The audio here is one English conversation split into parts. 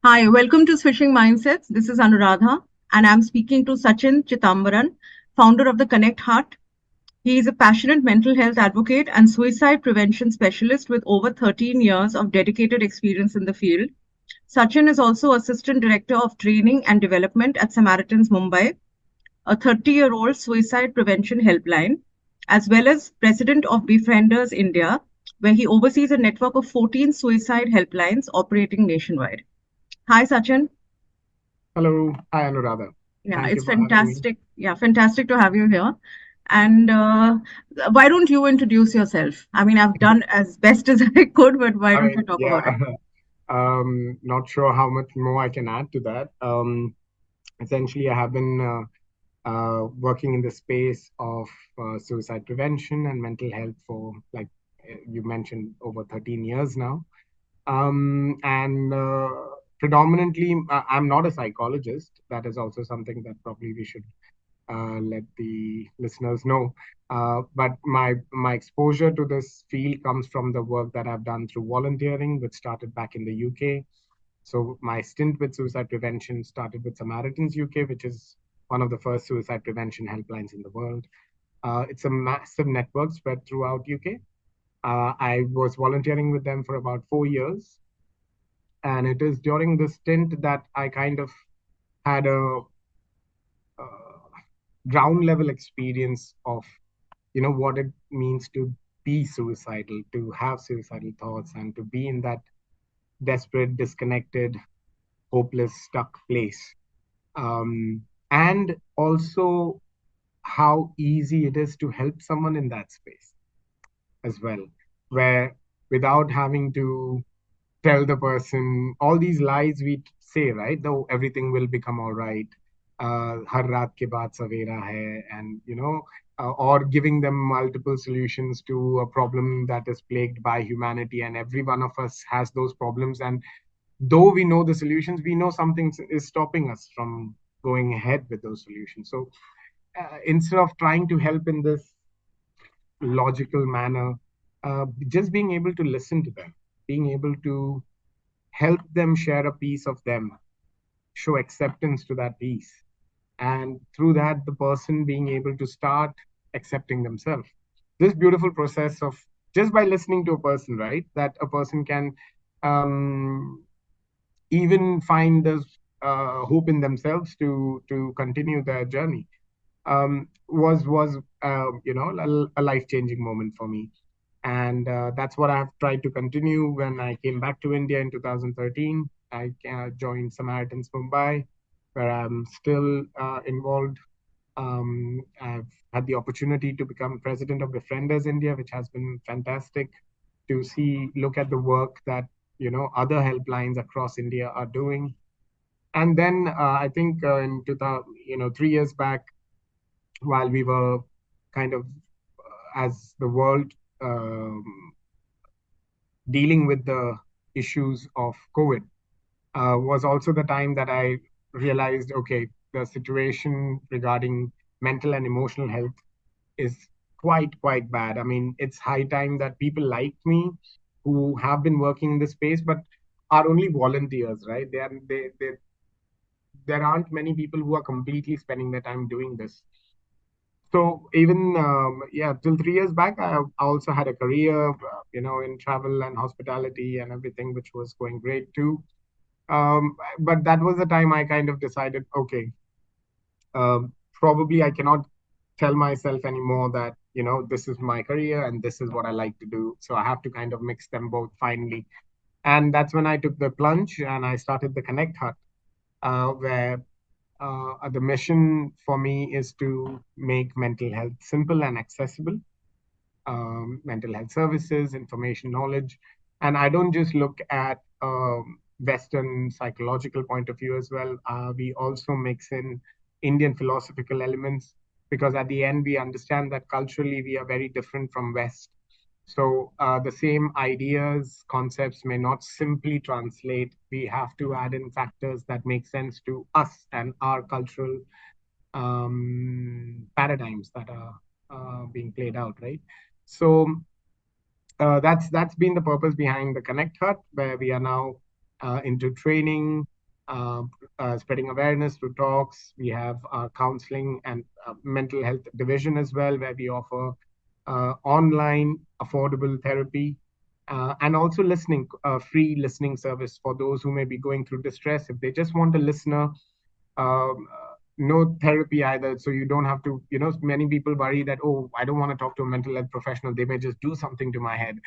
Hi, welcome to Switching Mindsets. This is Anuradha, and I'm speaking to Sachin Chitambaran, founder of the Connect Heart. He is a passionate mental health advocate and suicide prevention specialist with over 13 years of dedicated experience in the field. Sachin is also Assistant Director of Training and Development at Samaritans Mumbai, a 30-year-old suicide prevention helpline, as well as President of Befrienders India, where he oversees a network of 14 suicide helplines operating nationwide. Hi, Sachin. Hello. Hi, Anuradha. Yeah, Thank you it's for having me. fantastic. Yeah, fantastic to have you here. And why don't you introduce yourself? I mean, I've done as best as I could, but why I don't you mean, talk yeah, about it? not sure how much more I can add to that. Essentially, I have been working in the space of suicide prevention and mental health for, like you mentioned, over 13 years now. And predominantly, I'm not a psychologist. That is also something that probably we should let the listeners know. But my exposure to this field comes from the work that I've done through volunteering, which started back in the UK. So my stint with suicide prevention started with Samaritans UK, which is one of the first suicide prevention helplines in the world. It's a massive network spread throughout UK. I was volunteering with them for about 4 years, and it is during this stint that I kind of had a ground level experience of what it means to be suicidal, to have suicidal thoughts, and to be in that desperate, disconnected, hopeless, stuck place. And also how easy it is to help someone in that space as well, where without having to tell the person all these lies we say, right? Though everything will become all right. Har raat ke baad savera hai, and or giving them multiple solutions to a problem that is plagued by humanity, and every one of us has those problems. And though we know the solutions, we know something is stopping us from going ahead with those solutions. So instead of trying to help in this logical manner, just being able to listen to them, being able to help them share a piece of them, show acceptance to that piece. And through that, the person being able to start accepting themselves. This beautiful process of just by listening to a person, right? That a person can um, even find this hope in themselves to continue their journey. Was a life changing moment for me, and that's what I've tried to continue. When I came back to India in 2013, I joined Samaritans Mumbai, where I'm still involved. I've had the opportunity to become president of Befrienders India, which has been fantastic to see, look at the work that other helplines across India are doing. And then I think in 2000, 3 years back, while we were kind of as the world um, dealing with the issues of COVID, was also the time that I realized, okay, the situation regarding mental and emotional health is quite bad. I mean, it's high time that people like me who have been working in this space, but are only volunteers, right? There aren't many people who are completely spending their time doing this. So even yeah, till 3 years back, I also had a career, in travel and hospitality and everything, which was going great too. But that was the time I kind of decided, okay, probably I cannot tell myself anymore that this is my career and this is what I like to do. So I have to kind of mix them both finally. And that's when I took the plunge and I started the Connect Hut, where the mission for me is to make mental health simple and accessible, mental health services, information, knowledge. And I don't just look at Western psychological point of view as well. We also mix in Indian philosophical elements, because at the end we understand that culturally we are very different from West. So the same ideas, concepts may not simply translate. We have to add in factors that make sense to us and our cultural paradigms that are being played out, right? So that's been the purpose behind the Connect Hut, where we are now into training. uh, spreading awareness through talks. We have counseling and mental health division as well, where we offer online affordable therapy, and also listening, free listening service for those who may be going through distress. If they just want a listener, no therapy either. So you don't have to, many people worry that, oh, I don't want to talk to a mental health professional. They may just do something to my head.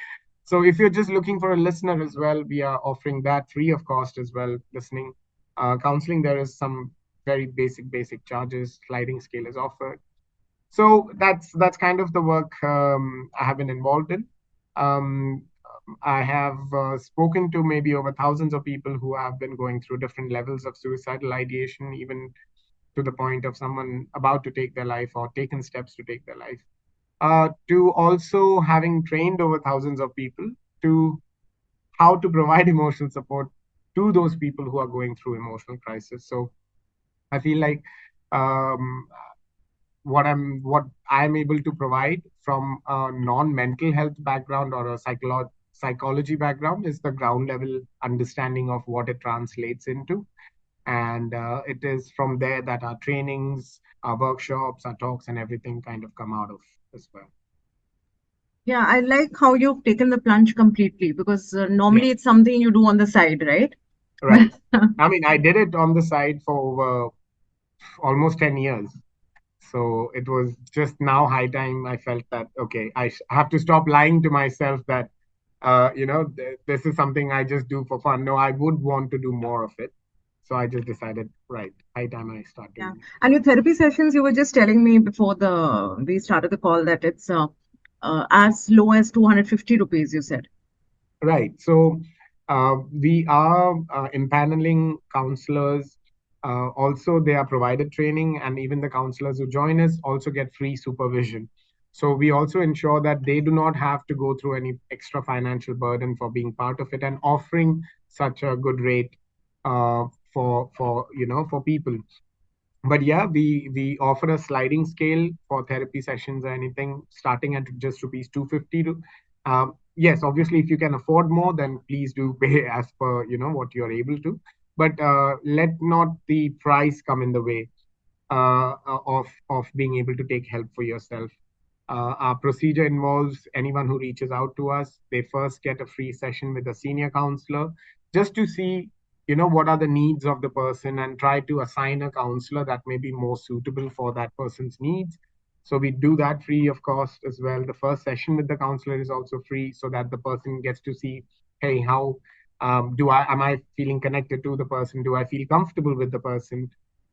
So if you're just looking for a listener as well, we are offering that free of cost as well. Listening, counseling, there is some very basic charges. Sliding scale is offered. So that's kind of the work I have been involved in. Um, I have spoken to maybe over thousands of people who have been going through different levels of suicidal ideation, even to the point of someone about to take their life or taken steps to take their life. To also having trained over thousands of people to how to provide emotional support to those people who are going through emotional crisis. So I feel like um, what I'm able to provide from a non-mental health background or a psychology background is the ground level understanding of what it translates into, and it is from there that our trainings, our workshops, our talks, and everything kind of come out of as well. Yeah, I like how you've taken the plunge completely because Yeah, normally it's something you do on the side, right? right. I mean, I did it on the side for over almost 10 years. So it was just now high time. I felt that, okay, have to stop lying to myself that, this is something I just do for fun. No, I would want to do more of it. So I just decided, right, high time I start Yeah. doing it. And your therapy sessions, you were just telling me before the we started the call that it's as low as 250 rupees, you said. Right. So we are impaneling counselors. Also, they are provided training, and even the counselors who join us also get free supervision. So we also ensure that they do not have to go through any extra financial burden for being part of it and offering such a good rate uh, for people. But yeah, we offer a sliding scale for therapy sessions or anything starting at just rupees 250 to yes, obviously if you can afford more, then please do pay as per what you're able to, but let not the price come in the way of being able to take help for yourself. Our procedure involves anyone who reaches out to us, they first get a free session with a senior counselor just to see, what are the needs of the person and try to assign a counselor that may be more suitable for that person's needs. So we do that free of cost as well. The first session with the counselor is also free so that the person gets to see, hey, how am I feeling connected to the person? Do I feel comfortable with the person?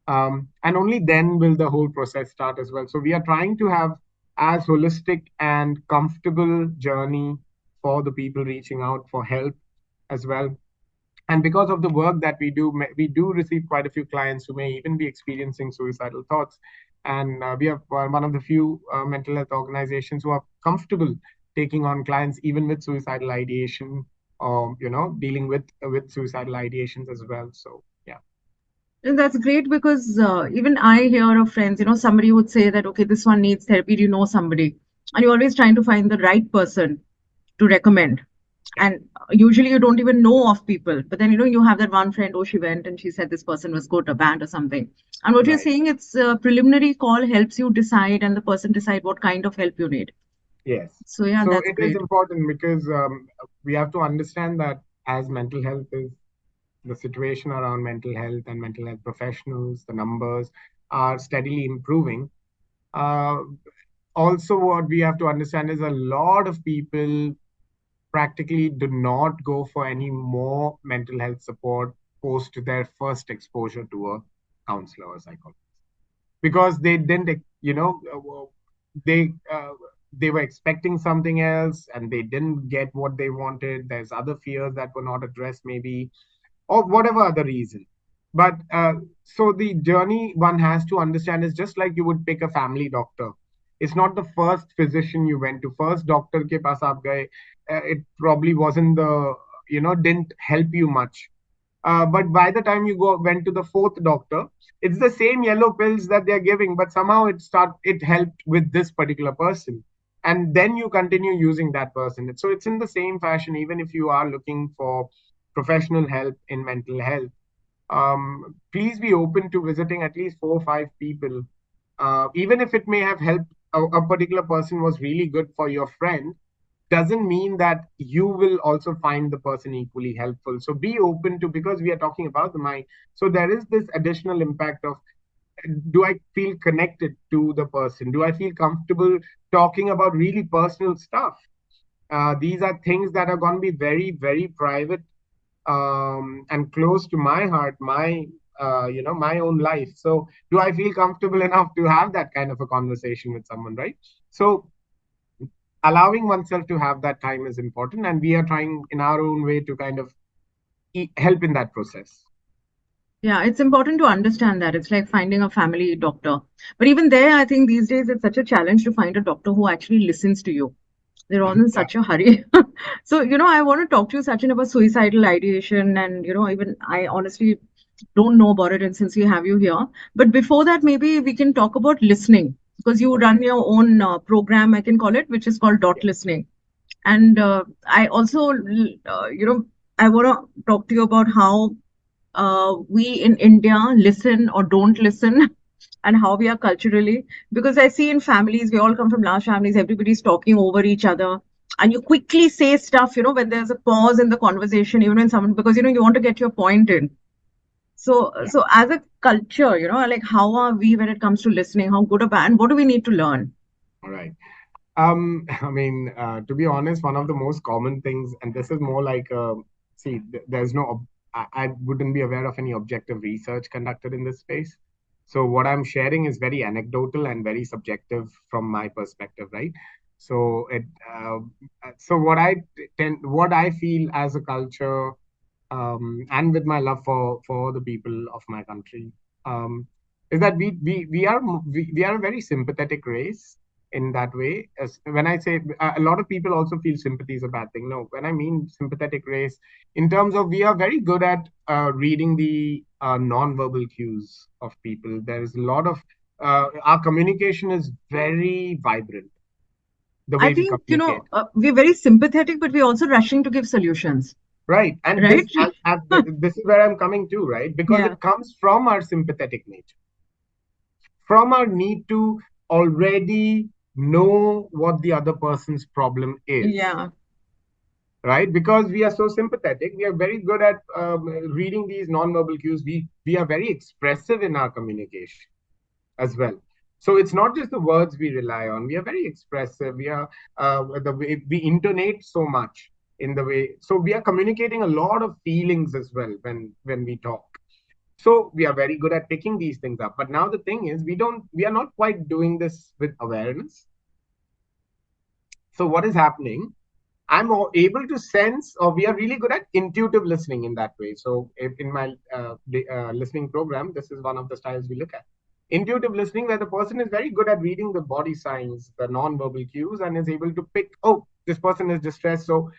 And only then will the whole process start as well. So we are trying to have as holistic and comfortable journey for the people reaching out for help as well. And because of the work that we do receive quite a few clients who may even be experiencing suicidal thoughts. And we are one of the few mental health organizations who are comfortable taking on clients even with suicidal ideation, or dealing with suicidal ideations as well. So yeah. And that's great because even I hear of friends, somebody would say that, okay, this one needs therapy. Do you know somebody? And you're always trying to find the right person to recommend. Yeah. And usually you don't even know of people. But then, you have that one friend, oh, she went and she said this person was good or bad or something. And what you're Right. saying, it's a preliminary call helps you decide and the person decide what kind of help you need. Yes. So, yeah, So that's it is great. important because we have to understand that as mental health is the situation around mental health and mental health professionals, the numbers are steadily improving. Uh, Also, what we have to understand is a lot of people practically do not go for any more mental health support post their first exposure to a counselor or psychologist because they didn't, they they were expecting something else and they didn't get what they wanted. There's other fears that were not addressed, maybe, or whatever other reason. But so the journey one has to understand is just like you would pick a family doctor. It's not the first physician you went to. First doctor ke paas aap gaye, it probably wasn't didn't help you much. But by the time you went to the fourth doctor, it's the same yellow pills that they're giving, but somehow it helped with this particular person, and then you continue using that person. So it's in the same fashion, even if you are looking for professional help in mental health. please be open to visiting at least 4 or 5 people. Even if it may have helped a particular person was really good for your friend, doesn't mean that you will also find the person equally helpful. So be open to, because we are talking about the mind. So there is this additional impact of, do I feel connected to the person? Do I feel comfortable talking about really personal stuff? These are things that are going to be very, very private, and close to my heart, my own life. So do I feel comfortable enough to have that kind of a conversation with someone, right? So allowing oneself to have that time is important, and we are trying in our own way to kind of help in that process. Yeah, it's important to understand that. It's like finding a family doctor. But even there, I think these days it's such a challenge to find a doctor who actually listens to you. They're all in Yeah. such a hurry. So, I want to talk to you, Sachin, about suicidal ideation. And, even I honestly don't know about it. And since we have you here, but before that, maybe we can talk about listening, because you Okay. run your own program, I can call it, which is called Dot Listening. And I also, I want to talk to you about how we in India listen or don't listen, and how we are culturally. Because I see in families, we all come from large families, everybody's talking over each other. And you quickly say stuff, when there's a pause in the conversation, even when someone, because, you want to get your point in. Yeah. So as a culture, like how are we when it comes to listening? How good or bad? And what do we need to learn? All right. I mean, to be honest, one of the most common things, and this is more like, see, there's no, I wouldn't be aware of any objective research conducted in this space. So what I'm sharing is very anecdotal and very subjective from my perspective, right? So what I feel as a culture, and with my love for the people of my country, um, is that we are a very sympathetic race in that way. As when I say, a lot of people also feel sympathy is a bad thing. No, when I mean sympathetic race, in terms of, we are very good at reading the non-verbal cues of people. There is a lot of, our communication is very vibrant, the I way we think, communicate. we're very sympathetic, but we're also rushing to give solutions, Right. And right? this is where I'm coming to, right? Because Yeah. it comes from our sympathetic nature, from our need to already know what the other person's problem is, Yeah. right? Because we are so sympathetic, we are very good at reading these non-verbal cues. We are very expressive in our communication as well. So it's not just the words we rely on. We are very expressive. We are, the way we intonate so much in the way. So we are communicating a lot of feelings as well when we talk. So we are very good at picking these things up. But now the thing is, we are not quite doing this with awareness. So what is happening? I'm able to sense, or we are really good at intuitive listening in that way. So in my listening program, this is one of the styles we look at. Intuitive listening, where the person is very good at reading the body signs, the non-verbal cues, and is able to pick, oh, this person is distressed. So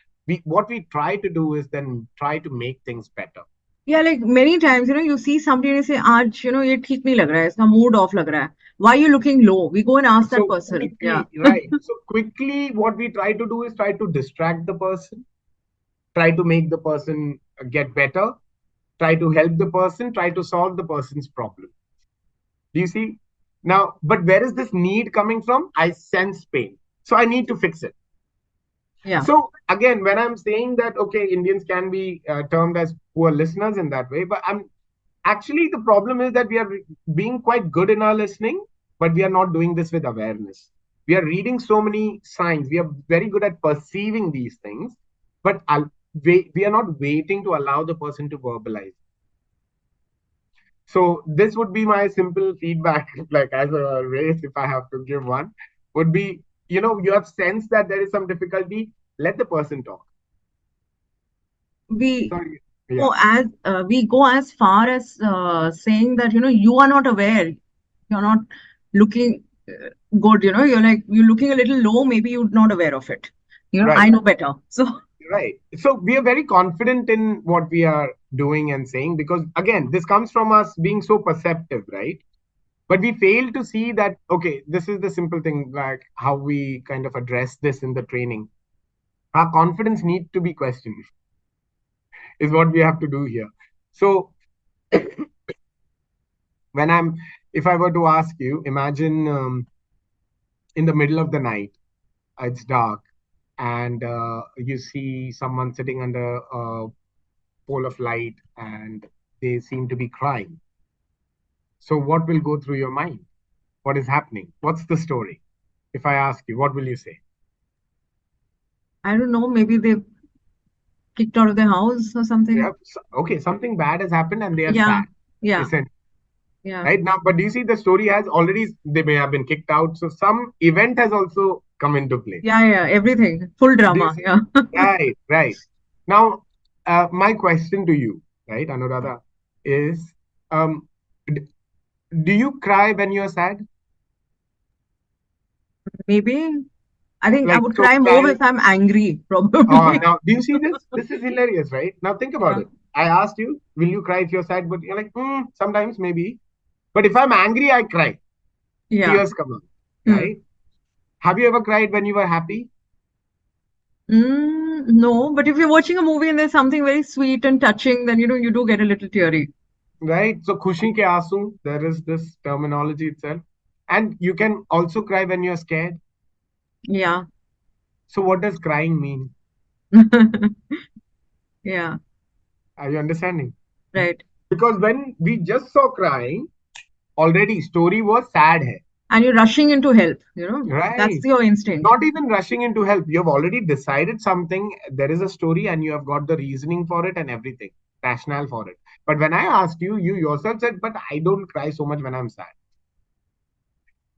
what we try to do is then try to make things better. Yeah, like many times, you see somebody and you say, "Aaj, ये ठीक नहीं लग रहा है, इसका mood off लग रहा है. Why are you looking low?" We go and ask that So person. Yeah. quickly, right? So quickly, what we try to do is try to distract the person, try to make the person get better, try to help the person, try to solve the person's problem. Do you see? Now, but where is this need coming from? I sense pain. So I need to fix it. Yeah. So again, when I'm saying that, okay, Indians can be termed as poor listeners in that way, but I'm actually, the problem is that we are being quite good in our listening, but we are not doing this with awareness. We are reading so many signs. We are very good at perceiving these things, but we are not waiting to allow the person to verbalize. So this would be my simple feedback, like as a race, if I have to give one, would be, you have sensed that there is some difficulty, let the person talk. We Sorry. Yeah. we go as far as saying that, you are not aware. You're not looking good, you're looking a little low, maybe you're not aware of it. I Right. know better. So Right. So we are very confident in what we are doing and saying, because again, this comes from us being so perceptive, right? But we fail to see that, okay, this is the simple thing, like how we kind of address this in the training. Our confidence needs to be questioned, is what we have to do here. So when I'm, if I were to ask you, imagine in the middle of the night, it's dark, and you see someone sitting under a pole of light and they seem to be crying. So, what will go through your mind? What is happening? What's the story? If I ask you, what will you say? I don't know, maybe they kicked out of the house or something. Yeah, okay, something bad has happened and they are Yeah, sad, yeah, essentially, yeah, right? Now, but do you see the story has already, they may have been kicked out. So, some event has also come into play. yeah, yeah, everything. Full Do you drama. see? Yeah. Right, right. Now, my question to you, right, Anuradha, is um, d- do you cry when you're sad? Maybe. I think I Like, would so cry more crying. if I'm angry, probably. Now, do you see this? This is hilarious, right? Now, think about Yeah. it. I asked you, will you cry if you're sad? But you're like, sometimes, maybe. But if I'm angry, I cry. Yeah. Tears come out, Hmm. right? Have you ever cried when you were happy? No, but if you're watching a movie and there's something very sweet and touching, then you do get a little teary. Right? So, khushi ke aasu, there is this terminology itself. And you can also cry when you're scared. Yeah. So, what does crying mean? Yeah. Are you understanding? Right. Because when we just saw crying, already story was sad hai. And you're rushing into help. That's Right. your instinct. Not even rushing into help. You have already decided something. There is a story and you have got the reasoning for it and everything, rationale for it. But when I asked you, you yourself said, but I don't cry so much when I'm sad.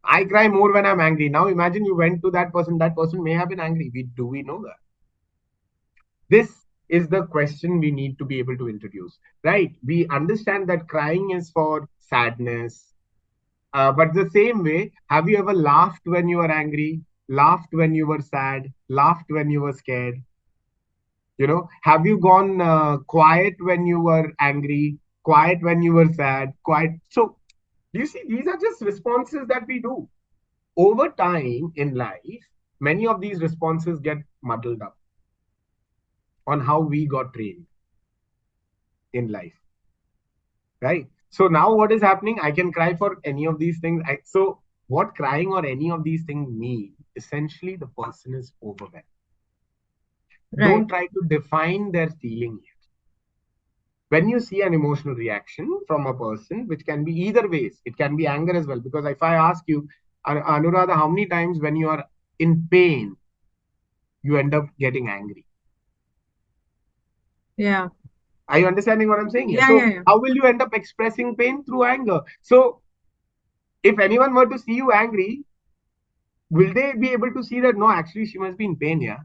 I cry more when I'm angry. Now imagine you went to that person may have been angry. Do we know that? This is the question we need to be able to introduce, right? We understand that crying is for sadness, but the same way, have you ever laughed when you were angry, laughed when you were sad, laughed when you were scared? Have you gone quiet when you were angry, quiet when you were sad, quiet? So, you see, these are just responses that we do. Over time in life, many of these responses get muddled up on how we got trained in life, right? So now what is happening? I can cry for any of these things. So what crying or any of these things mean? Essentially, the person is overwhelmed. Right. Don't try to define their feeling here. When you see an emotional reaction from a person, which can be either ways, it can be anger as well. Because if I ask you, Anuradha, how many times when you are in pain, you end up getting angry? Yeah. Are you understanding what I'm saying here? Yeah, yeah, So, yeah. how will you end up expressing pain? Through anger. So, if anyone were to see you angry, will they be able to see that no, actually, she must be in pain? Yeah.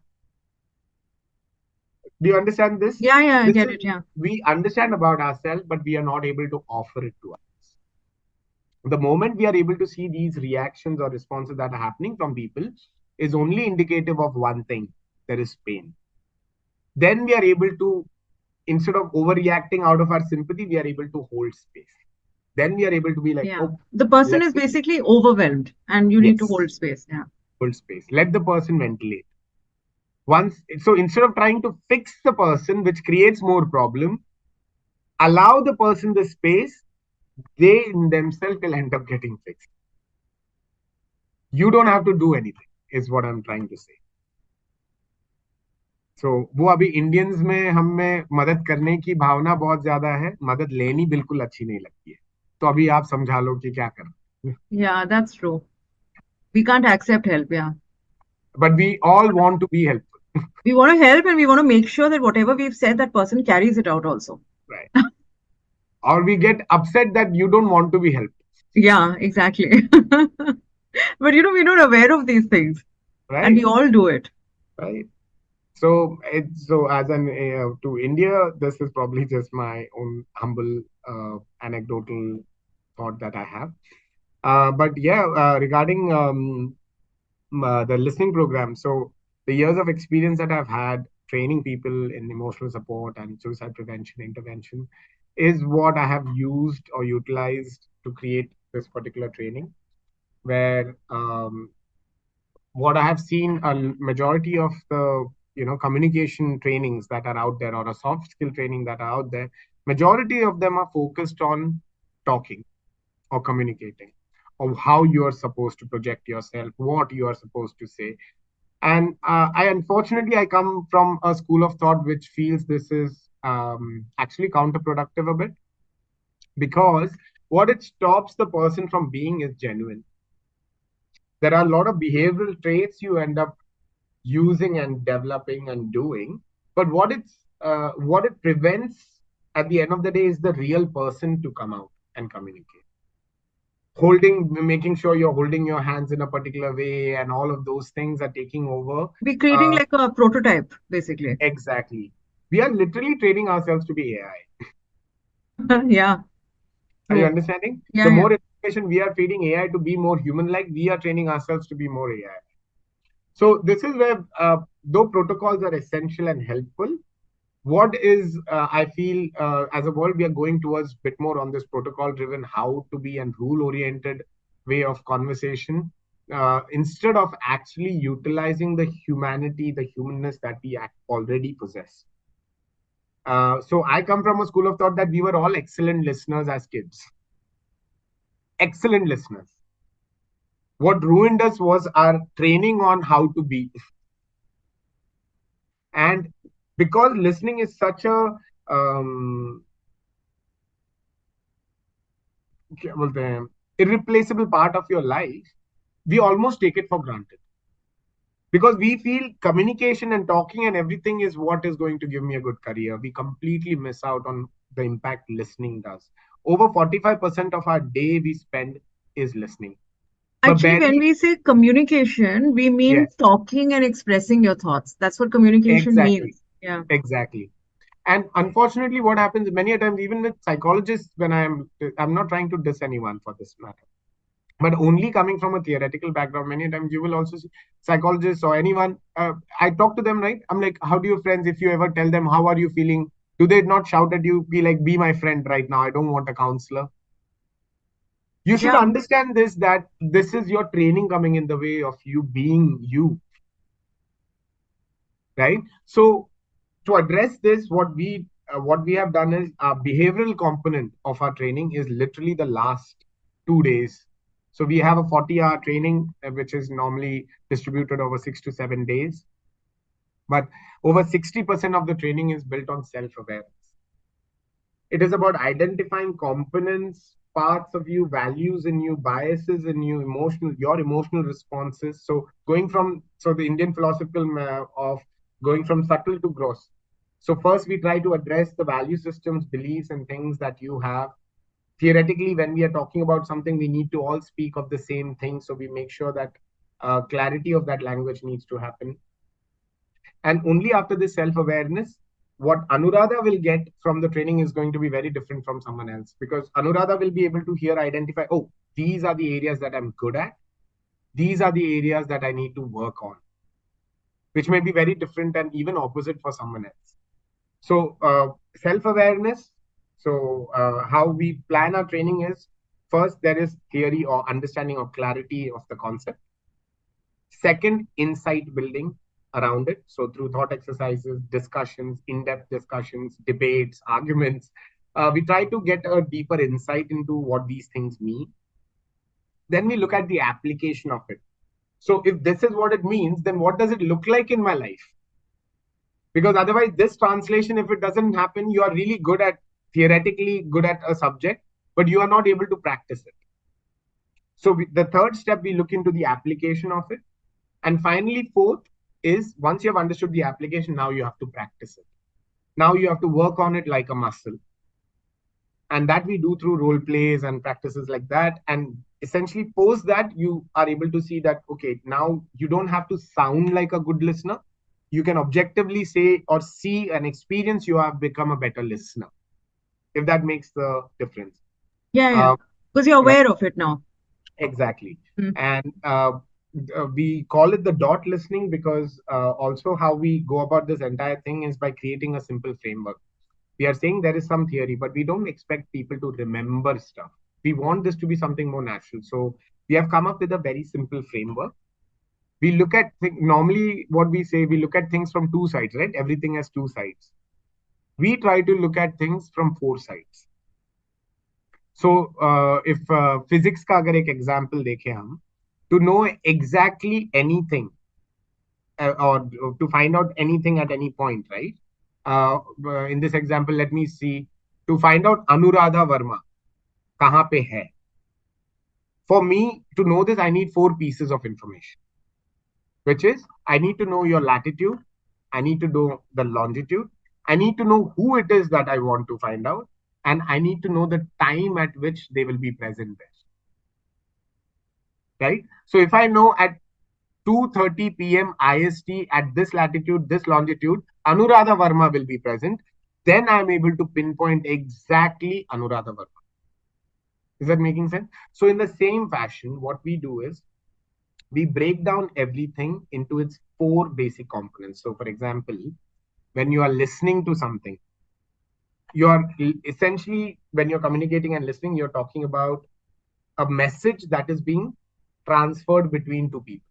Do you understand this? Yeah, yeah, I This get is, it. Yeah. we understand about ourselves, but we are not able to offer it to others. The moment we are able to see these reactions or responses that are happening from people is only indicative of one thing: there is pain. Then we are able to, instead of overreacting out of our sympathy, we are able to hold space. Then we are able to be like, Yeah. oh, The person let's is see. basically overwhelmed and you need to Yes, hold space. Yeah. hold space. Let the person ventilate. So instead of trying to fix the person, which creates more problem, allow the person the space, they in themselves will end up getting fixed. You don't have to do anything, is what I'm trying to say. So वो अभी Indians में हम में मदद करने की भावना बहुत ज्यादा है, मदद लेनी बिल्कुल अच्छी नहीं लगती है. तो अभी आप समझा लो कि क्या करना. Yeah, that's true. We can't accept help. Yeah. But we all want to be helpful, We want to help and we want to make sure that whatever we've said, that person carries it out also. right? Or we get upset that you don't want to be helped, Yeah, exactly. But we're not aware of these things and right? we all do it. Right. So as an to India, this is probably just my own humble anecdotal thought that I have. But yeah, regarding the listening program, so the years of experience that I've had training people in emotional support and suicide prevention intervention is what I have used or utilized to create this particular training, where what I have seen, a majority of the communication trainings that are out there or a soft skill training that are out there, majority of them are focused on talking, or communicating, or how you are supposed to project yourself, what you are supposed to say. And I unfortunately I come from a school of thought which feels this is actually counterproductive a bit, because what it stops the person from being is genuine. There are a lot of behavioral traits you end up using and developing and doing, but what it prevents at the end of the day is the real person to come out and communicate. Holding, making sure you're holding your hands in a particular way, and all of those things are taking over. We're creating Uh, like a prototype, basically. exactly. We are literally training ourselves to be AI. Yeah, Are you true. understanding? The Yeah, yeah. more information we are feeding AI to be more human-like, we are training ourselves to be more AI. So this is where, though protocols are essential and helpful, what is I feel as a world we are going towards a bit more on this protocol driven, how to be and rule oriented way of conversation, instead of actually utilizing the humanity, the humanness that we already possess. So I come from a school of thought that we were all excellent listeners as kids, excellent listeners. What ruined us was our training on how to be. And because listening is such a क्या बोलते हैं, irreplaceable part of your life, we almost take it for granted, because we feel communication and talking and everything is what is going to give me a good career. We completely miss out on the impact listening does. Over 45% of our day we spend is listening, but Actually, when barely. we say communication, we mean Yes, talking and expressing your thoughts. That's what communication exactly, means. Yeah. exactly. And unfortunately what happens many a times, even with psychologists, when I'm not trying to diss anyone for this matter, but only coming from a theoretical background, many times you will also see psychologists or anyone. I talk to them, right? I'm like, how do your friends, if you ever tell them how are you feeling, do they not shout at you, be like, be my friend right now, I don't want a counselor? You should Yeah. understand this, that this is your training coming in the way of you being you, right? So to address this, what we have done is a behavioral component of our training is literally the last 2 days. So we have a 40-hour training, which is normally distributed over 6 to 7 days, but over 60% of the training is built on self-awareness. It is about identifying components, parts of you, values in you, biases in you, your emotional responses. So the Indian philosophical of going from subtle to gross. So first we try to address the value systems, beliefs, and things that you have. Theoretically, when we are talking about something, we need to all speak of the same thing. So we make sure that clarity of that language needs to happen. And only after this self awareness, what Anuradha will get from the training is going to be very different from someone else, because Anuradha will be able to here identify, oh, these are the areas that I'm good at. These are the areas that I need to work on, which may be very different and even opposite for someone else. So, self awareness. So, how we plan our training is, first, there is theory or understanding or clarity of the concept. Second, insight building around it. So through thought exercises, discussions, in-depth discussions, debates, arguments, we try to get a deeper insight into what these things mean. Then we look at the application of it. So if this is what it means, then what does it look like in my life? Because otherwise, this translation, if it doesn't happen, you are really good at, theoretically good at a subject, but you are not able to practice it. So the third step, we look into the application of it. And finally, fourth is, once you have understood the application, now you have to practice it. Now you have to work on it like a muscle. And that we do through role plays and practices like that. And essentially, post that, you are able to see that, okay, now you don't have to sound like a good listener. You can objectively say or see and experience you have become a better listener, if that makes the difference. Yeah, yeah. Uh, Because you're right. aware of it now. Exactly. Mm. And we call it the dot listening, because also how we go about this entire thing is by creating a simple framework. We are saying there is some theory, but we don't expect people to remember stuff. We want this to be something more natural. So we have come up with a very simple framework. We look at normally what we say, we look at things from two sides, right? Everything has two sides. We try to look at things from four sides. if physics का अगर एक example देखें हम, to know exactly anything or to find out anything at any point, right? In this example, let me see. To find out Anuradha Verma कहाँ पे है. For me to know this, I need four pieces of information, which is I need to know your latitude, I need to know the longitude, I need to know who it is that I want to find out, and I need to know the time at which they will be present there. Right? So if I know at 2:30 p.m. IST at this latitude, this longitude, Anuradha Verma will be present, then I'm able to pinpoint exactly Anuradha Verma. Is that making sense? So in the same fashion, what we do is we break down everything into its four basic components. So for example, when you are listening to something, you are essentially, when you're communicating and listening, you're talking about a message that is being transferred between two people.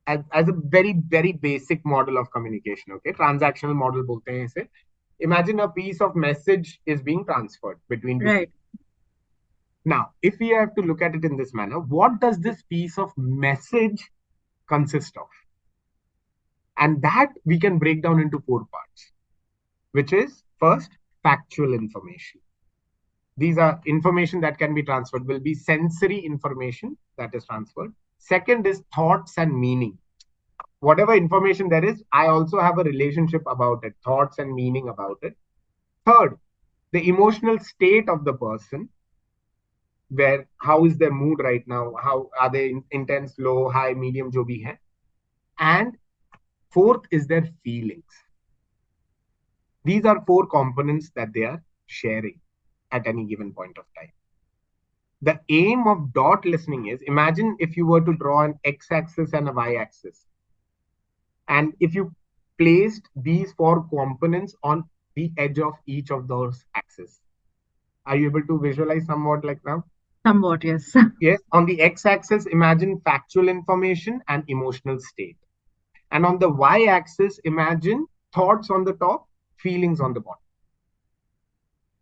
As a very, very basic model of communication, okay? Transactional model bolte hain ise. Imagine a piece of message is being transferred between two Right. people. Now, if we have to look at it in this manner, what does this piece of message consist of? And that we can break down into four parts, which is first, factual information. These are information that can be transferred, will be sensory information that is transferred. Second is thoughts and meaning. Whatever information there is, I also have a relationship about it, thoughts and meaning about it. Third, the emotional state of the person, where how is their mood right now, how are they intense, low, high, medium, jo bhi hai. And fourth is their feelings. These are four components that they are sharing at any given point of time. The aim of dot listening is, imagine if you were to draw an x-axis and a y-axis, and if you placed these four components on the edge of each of those axes. Are you able to visualize somewhat like now? Somewhat, yes. Yes. On the x-axis, imagine factual information and emotional state. And on the y-axis, imagine thoughts on the top, feelings on the bottom.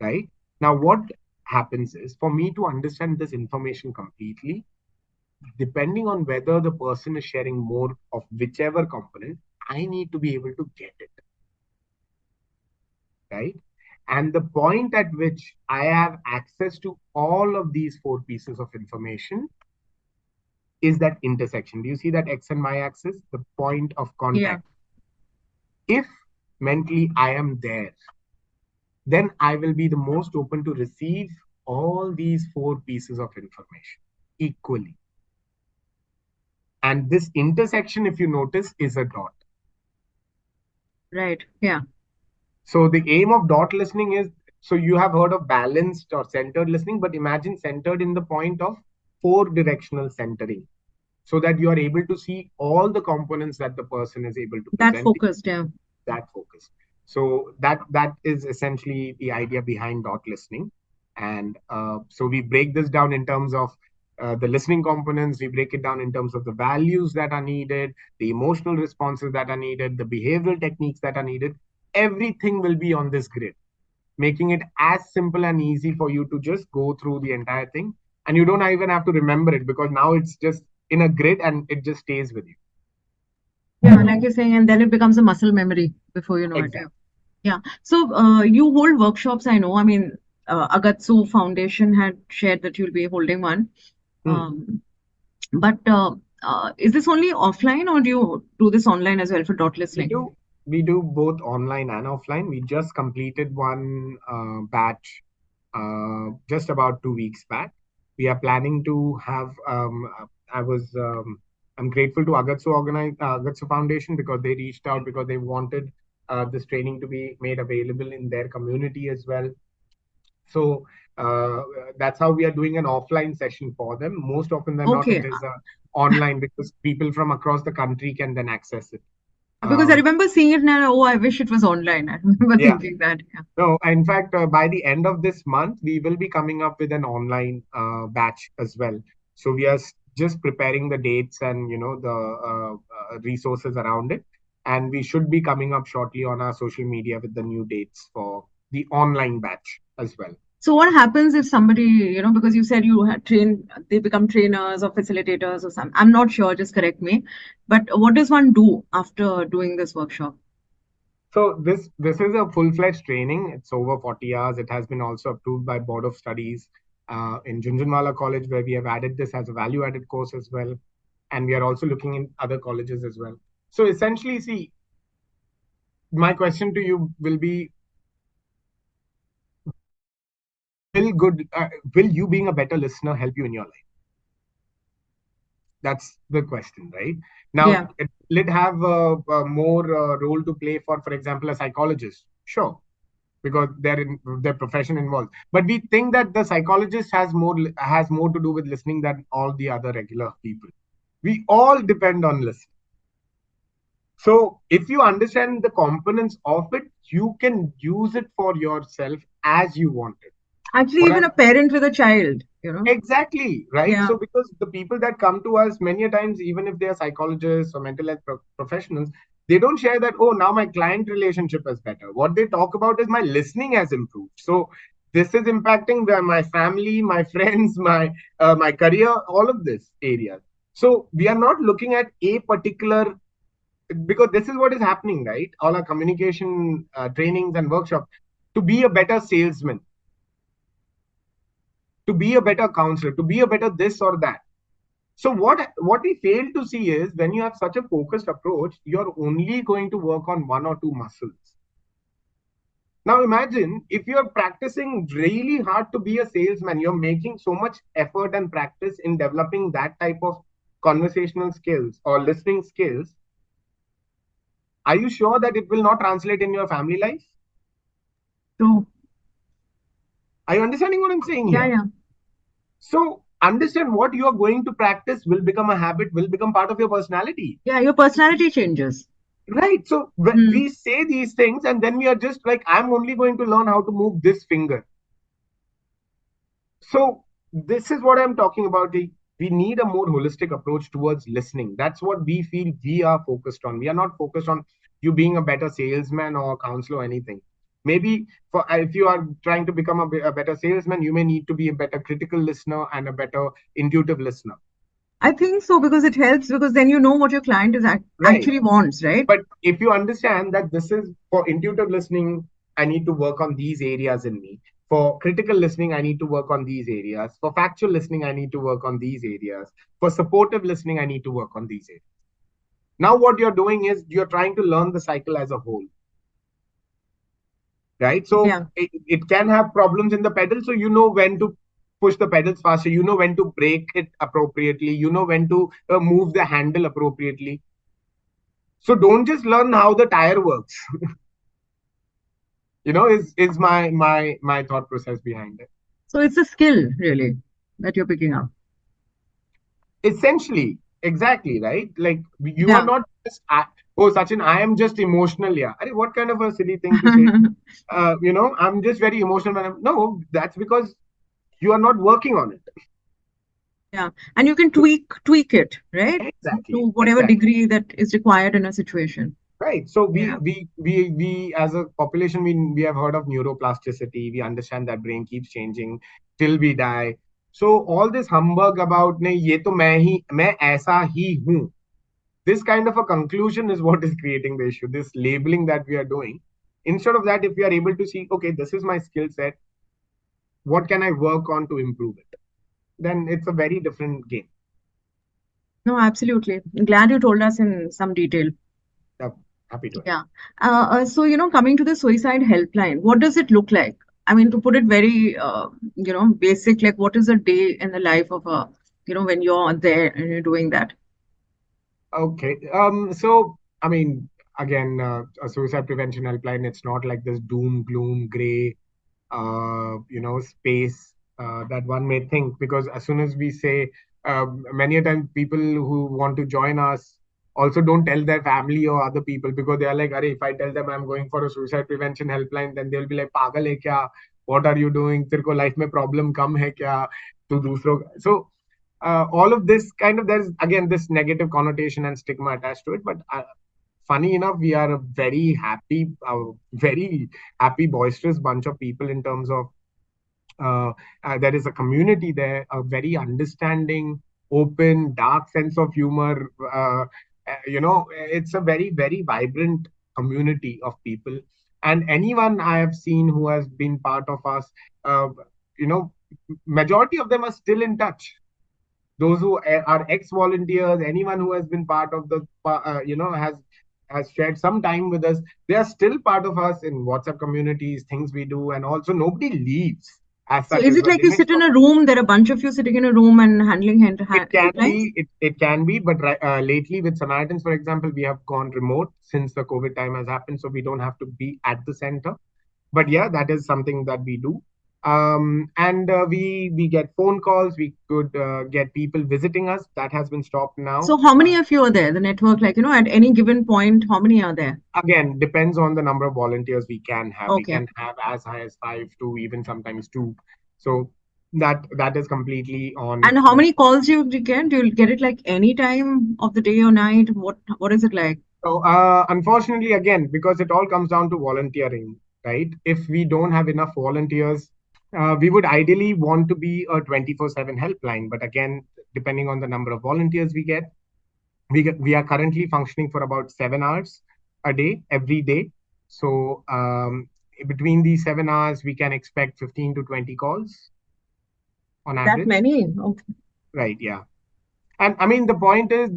Right? Now, what happens is, for me to understand this information completely, depending on whether the person is sharing more of whichever component, I need to be able to get it. Right? And the point at which I have access to all of these four pieces of information is that intersection. Do you see that x and y axis? The point of contact. Yeah. If mentally I am there, then I will be the most open to receive all these four pieces of information equally. And this intersection, if you notice, is a dot. Right. Yeah. So the aim of dot listening is, so you have heard of balanced or centered listening, but imagine centered in the point of four directional centering, so that you are able to see all the components that the person is able to present. That focused, yeah. That focus. So that is essentially the idea behind dot listening. And so we break this down in terms of the listening components. We break it down in terms of the values that are needed, the emotional responses that are needed, the behavioral techniques that are needed. Everything will be on this grid, making it as simple and easy for you to just go through the entire thing. And you don't even have to remember it, because now it's just in a grid and it just stays with you. Yeah, like you're saying, and then it becomes a muscle memory before you know Exactly. it. Yeah. So you hold workshops, I know. I mean, Agatso Foundation had shared that you'll be holding one. Um, but is this only offline, or do you do this online as well for dot We listening? do both online and offline. We just completed one batch just about 2 weeks back. We are planning to have. I was. I'm grateful to Agatso Foundation, because they reached out, because they wanted this training to be made available in their community as well. So that's how we are doing an offline session for them. Most often than not, Okay. it is online, because people from across the country can then access it. Because I remember seeing it now, oh, I wish it was online. I remember Yeah. thinking that. Yeah. No, in fact, by the end of this month, we will be coming up with an online batch as well. So we are just preparing the dates and the resources around it, and we should be coming up shortly on our social media with the new dates for the online batch as well. So what happens if somebody, because you said you had they become trainers or facilitators or something. I'm not sure, just correct me. But what does one do after doing this workshop? So this is a full-fledged training. It's over 40 hours. It has been also approved by Board of Studies in Junjunwala College, where we have added this as a value-added course as well. And we are also looking in other colleges as well. So essentially, see, my question to you will be, will you being a better listener help you in your life? That's the question, right? Now, Yeah. will it have a more role to play for example, a psychologist? Sure, because they're in their profession involved. But we think that the psychologist has more to do with listening than all the other regular people. We all depend on listening. So if you understand the components of it, you can use it for yourself as you want it. Actually, What even I'm a parent with a child. Exactly, right? Yeah. So, because the people that come to us many a times, even if they are psychologists or mental health professionals, they don't share that, oh, now my client relationship is better. What they talk about is my listening has improved. So, this is impacting my family, my friends, my career, all of this areas. So, we are not looking at a particular, because this is what is happening, right? All our communication trainings and workshops, to be a better salesman, to be a better counselor, to be a better this or that. So what we fail to see is, when you have such a focused approach, you're only going to work on one or two muscles. Now imagine if you're practicing really hard to be a salesman, you're making so much effort and practice in developing that type of conversational skills or listening skills. Are you sure that it will not translate in your family life? So, Are you understanding what I'm saying yeah, here? yeah. So understand, what you are going to practice will become a habit, will become part of your personality. Yeah, your personality changes. Right. So Hmm. we say these things, and then we are just like, I'm only going to learn how to move this finger. So this is what I'm talking about. We need a more holistic approach towards listening. That's what we feel we are focused on. We are not focused on you being a better salesman or counselor or anything. Maybe for if you are trying to become a better salesman, you may need to be a better critical listener and a better intuitive listener. I think so because it helps because then you know what your client is Right. actually wants, right? But if you understand that this is for intuitive listening, I need to work on these areas in me. For critical listening, I need to work on these areas. For factual listening, I need to work on these areas. For supportive listening, I need to work on these areas. Now, what you're doing is you're trying to learn the cycle as a whole, right? So Yeah. it can have problems in the pedal. So you know when to push the pedals faster, you know when to brake it appropriately, you know when to move the handle appropriately. So don't just learn how the tire works. Is my thought process behind it. So it's a skill really that you're picking up. Essentially, exactly, right? Like, you are Yeah. not just, oh, Sachin, I am just emotional. Yeah. What kind of a silly thing to say? I'm just very emotional when no, that's because you are not working on it. Yeah. And you can tweak it, right? Exactly, To whatever exactly. degree that is required in a situation. Right. So we Yeah. we we we as a population, we have heard of neuroplasticity. We understand that brain keeps changing till we die. So all this humbug about नहीं ये तो मैं ऐसा ही हूँ. This kind of a conclusion is what is creating the issue. This labeling that we are doing. Instead of that, if we are able to see, okay, this is my skill set. What can I work on to improve it? Then it's a very different game. No, absolutely. I'm glad you told us in some detail. Uh, Happy to. Yeah. So, coming to the suicide helpline, what does it look like? I mean, to put it very, basic, like what is a day in the life of when you're there and you're doing that? Okay. So, I mean, again, a suicide prevention helpline, it's not like this doom, gloom, gray, space that one may think. Because as soon as we say, many a time people who want to join us also don't tell their family or other people, because they are like, Arey, if I tell them I'm going for a suicide prevention helpline, then they'll be like, Pagal hai kya? What are you doing? तेरे को life में problem कम है क्या? तू दूसरों so all of this kind of, there's again this negative connotation and stigma attached to it. But funny enough, we are a very happy boisterous bunch of people in terms of uh, there is a community there, a very understanding, open, dark sense of humor. It's a very, very vibrant community of people. And anyone I have seen who has been part of us, uh, you know, majority of them are still in touch. Those who are ex-volunteers, anyone who has been part of the, has shared some time with us, they are still part of us in WhatsApp communities, things we do, and also nobody leaves as So such is as it well. like They you may sit in stop. a room, there are a bunch of you sitting in a room and handling It can helplines? be, it can be, but lately with Samaritans, for example, we have gone remote since the COVID time has happened, so we don't have to be at the center. But yeah, that is something that we do. And we get phone calls. We could get people visiting us. That has been stopped now. So how many of you are there? The network, like, at any given point, how many are there? Again, depends on the number of volunteers we can have. We Okay. can have as high as five to even sometimes two. So that is completely on And how the. many calls you get? Do you get it like any time of the day or night? What is it like? So, unfortunately, again, because it all comes down to volunteering, right? If we don't have enough volunteers, we would ideally want to be a 24/7 helpline. But again, depending on the number of volunteers we are currently functioning for about 7 hours a day, every day. So, between these 7 hours, we can expect 15 to 20 calls on That average. many? Okay. Right, yeah. And I mean, the point is,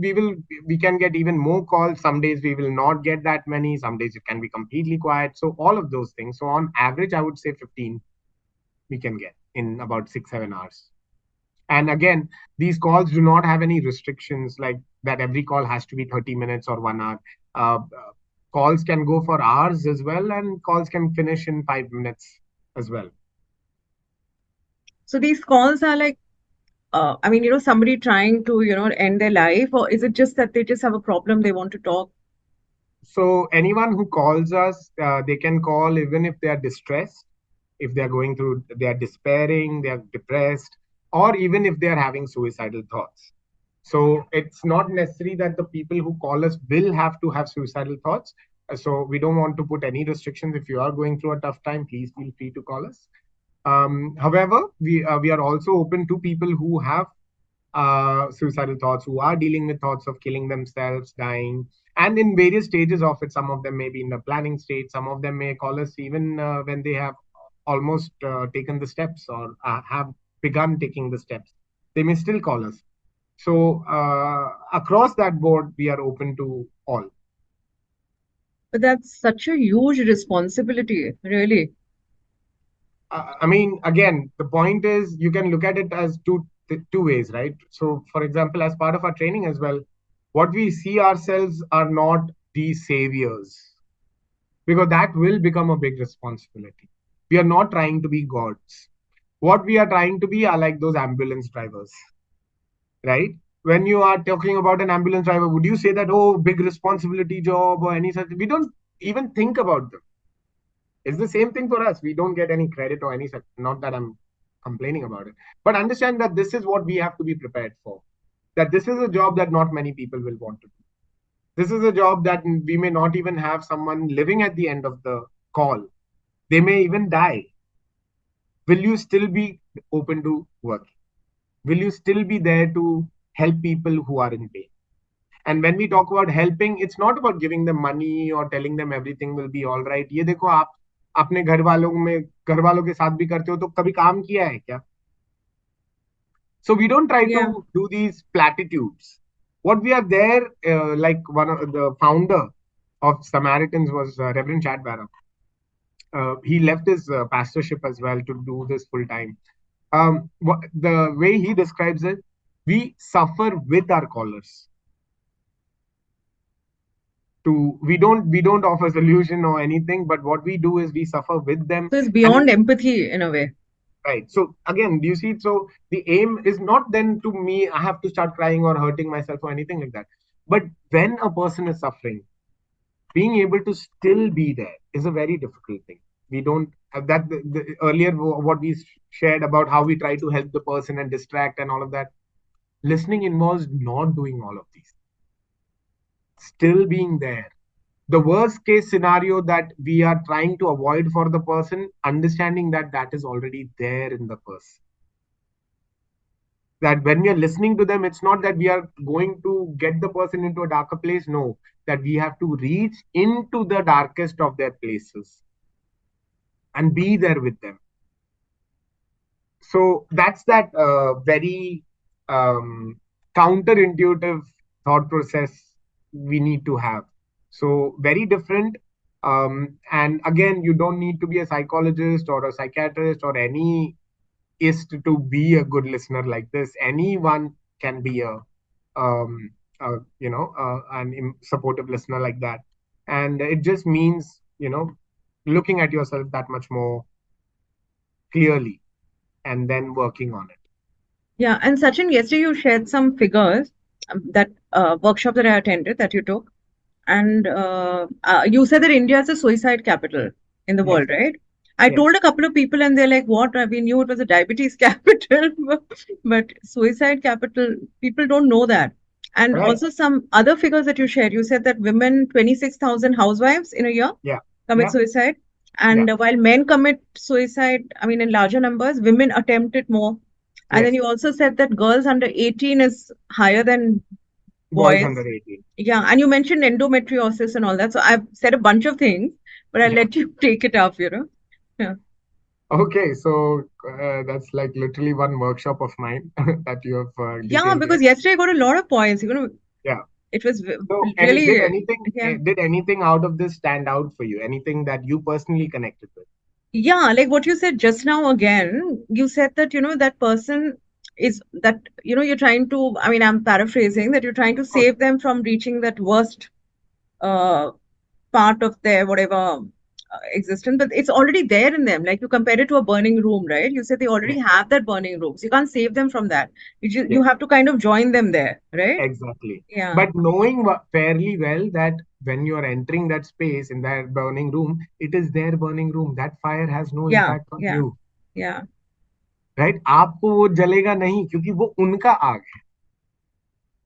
we can get even more calls. Some days we will not get that many. Some days it can be completely quiet. So all of those things. So on average, I would say 15 we can get in about 6 7 hours. And again, these calls do not have any restrictions like that. Every call has to be 30 minutes or 1 hour. Calls can go for hours as well, and calls can finish in 5 minutes as well. So these calls are like, I mean, somebody trying to, end their life, or is it just that they just have a problem they want to talk? So anyone who calls us, they can call even if they are distressed, if they are going through, they are despairing, they are depressed, or even if they are having suicidal thoughts. So it's not necessary that the people who call us will have to have suicidal thoughts. So we don't want to put any restrictions. If you are going through a tough time, please feel free to call us. However, we are also open to people who have suicidal thoughts, who are dealing with thoughts of killing themselves, dying, and in various stages of it. Some of them may be in the planning stage, some of them may call us even when they have almost taken the steps or have begun taking the steps. They may still call us. So, across that board, we are open to all. But that's such a huge responsibility, really. I mean, again, the point is you can look at it as two ways, right? So, for example, as part of our training as well, what we see ourselves are not the saviors, because that will become a big responsibility. We are not trying to be gods. What we are trying to be are like those ambulance drivers, right? When you are talking about an ambulance driver, would you say that, oh, big responsibility job or any such? We don't even think about them. It's the same thing for us. We don't get any credit or any such. Not that I'm complaining about it, but understand that this is what we have to be prepared for. That this is a job that not many people will want to do. This is a job that we may not even have someone living at the end of the call. They may even die. Will you still be open to work? Will you still be there to help people who are in pain? And when we talk about helping, it's not about giving them money or telling them everything will be all right. ये देखो आप अपने घर वालों के साथ भी करते हो तो कभी काम किया है क्या? So we don't try Yeah. to do these platitudes. What we are there, like one of the founder of Samaritans was Reverend Chad Barrow. He left his pastorship as well to do this full time. The way he describes it, we suffer with our callers. We don't offer solution or anything, but what we do is we suffer with them. So it's And beyond empathy in a way. right, so again, do you see? So the aim is not then to me I have to start crying or hurting myself or anything like that. But when a person is suffering, being able to still be there is a very difficult thing. We don't have that. Earlier what we shared about how we try to help the person and distract and all of that, listening involves not doing all of these, still being there, the worst case scenario that we are trying to avoid for the person, understanding that that is already there in the person. That when we are listening to them, it's not that we are going to get the person into a darker place. No, that we have to reach into the darkest of their places and be there with them. So that's that very counterintuitive thought process we need to have. So very different. And again, you don't need to be a psychologist or a psychiatrist or any ist to be a good listener like this. Anyone can be um, an supportive listener like that. And it just means, looking at yourself that much more clearly and then working on it. Yeah, and Sachin, yesterday you shared some figures, that workshop that I attended that you took, and you said that India is a suicide capital in the Yes, world, right? I yes, told a couple of people, and they're like, "What? We knew it was a diabetes capital, but suicide capital, people don't know that." And right. also some other figures that you shared. You said that women, 26,000 housewives in a year Yeah, commit yeah, suicide, yeah, and while men commit suicide, I mean, in larger numbers, women attempt it more. And then yes. you also said that girls under 18 is higher than Boys boys. under 18. Yeah, and you mentioned endometriosis and all that. So I've said a bunch of things, but I'll Yeah. let you take it up. Yeah. Okay, so that's like literally one workshop of mine that you have Yeah, detailed here. because yesterday I got a lot of points. Yeah. It was So, did really, anything yeah. did anything out of this stand out for you? Anything that you personally connected with? Yeah, like what you said just now again, you said that, that person is that, you're trying to, I mean, I'm paraphrasing that you're trying to Oh, save them from reaching that worst uh, part of their whatever existence, but it's already there in them. Like you compare it to a burning room, right? You said they already yes, have that burning room, so you can't save them from that. You yes, have to kind of join them there, right? exactly. Yeah, But knowing fairly well that when you are entering that space in that burning room, it is their burning room. That fire has no yeah, impact on yeah, you, yeah, right? आपको वो जलेगा नहीं क्योंकि वो उनका आग है.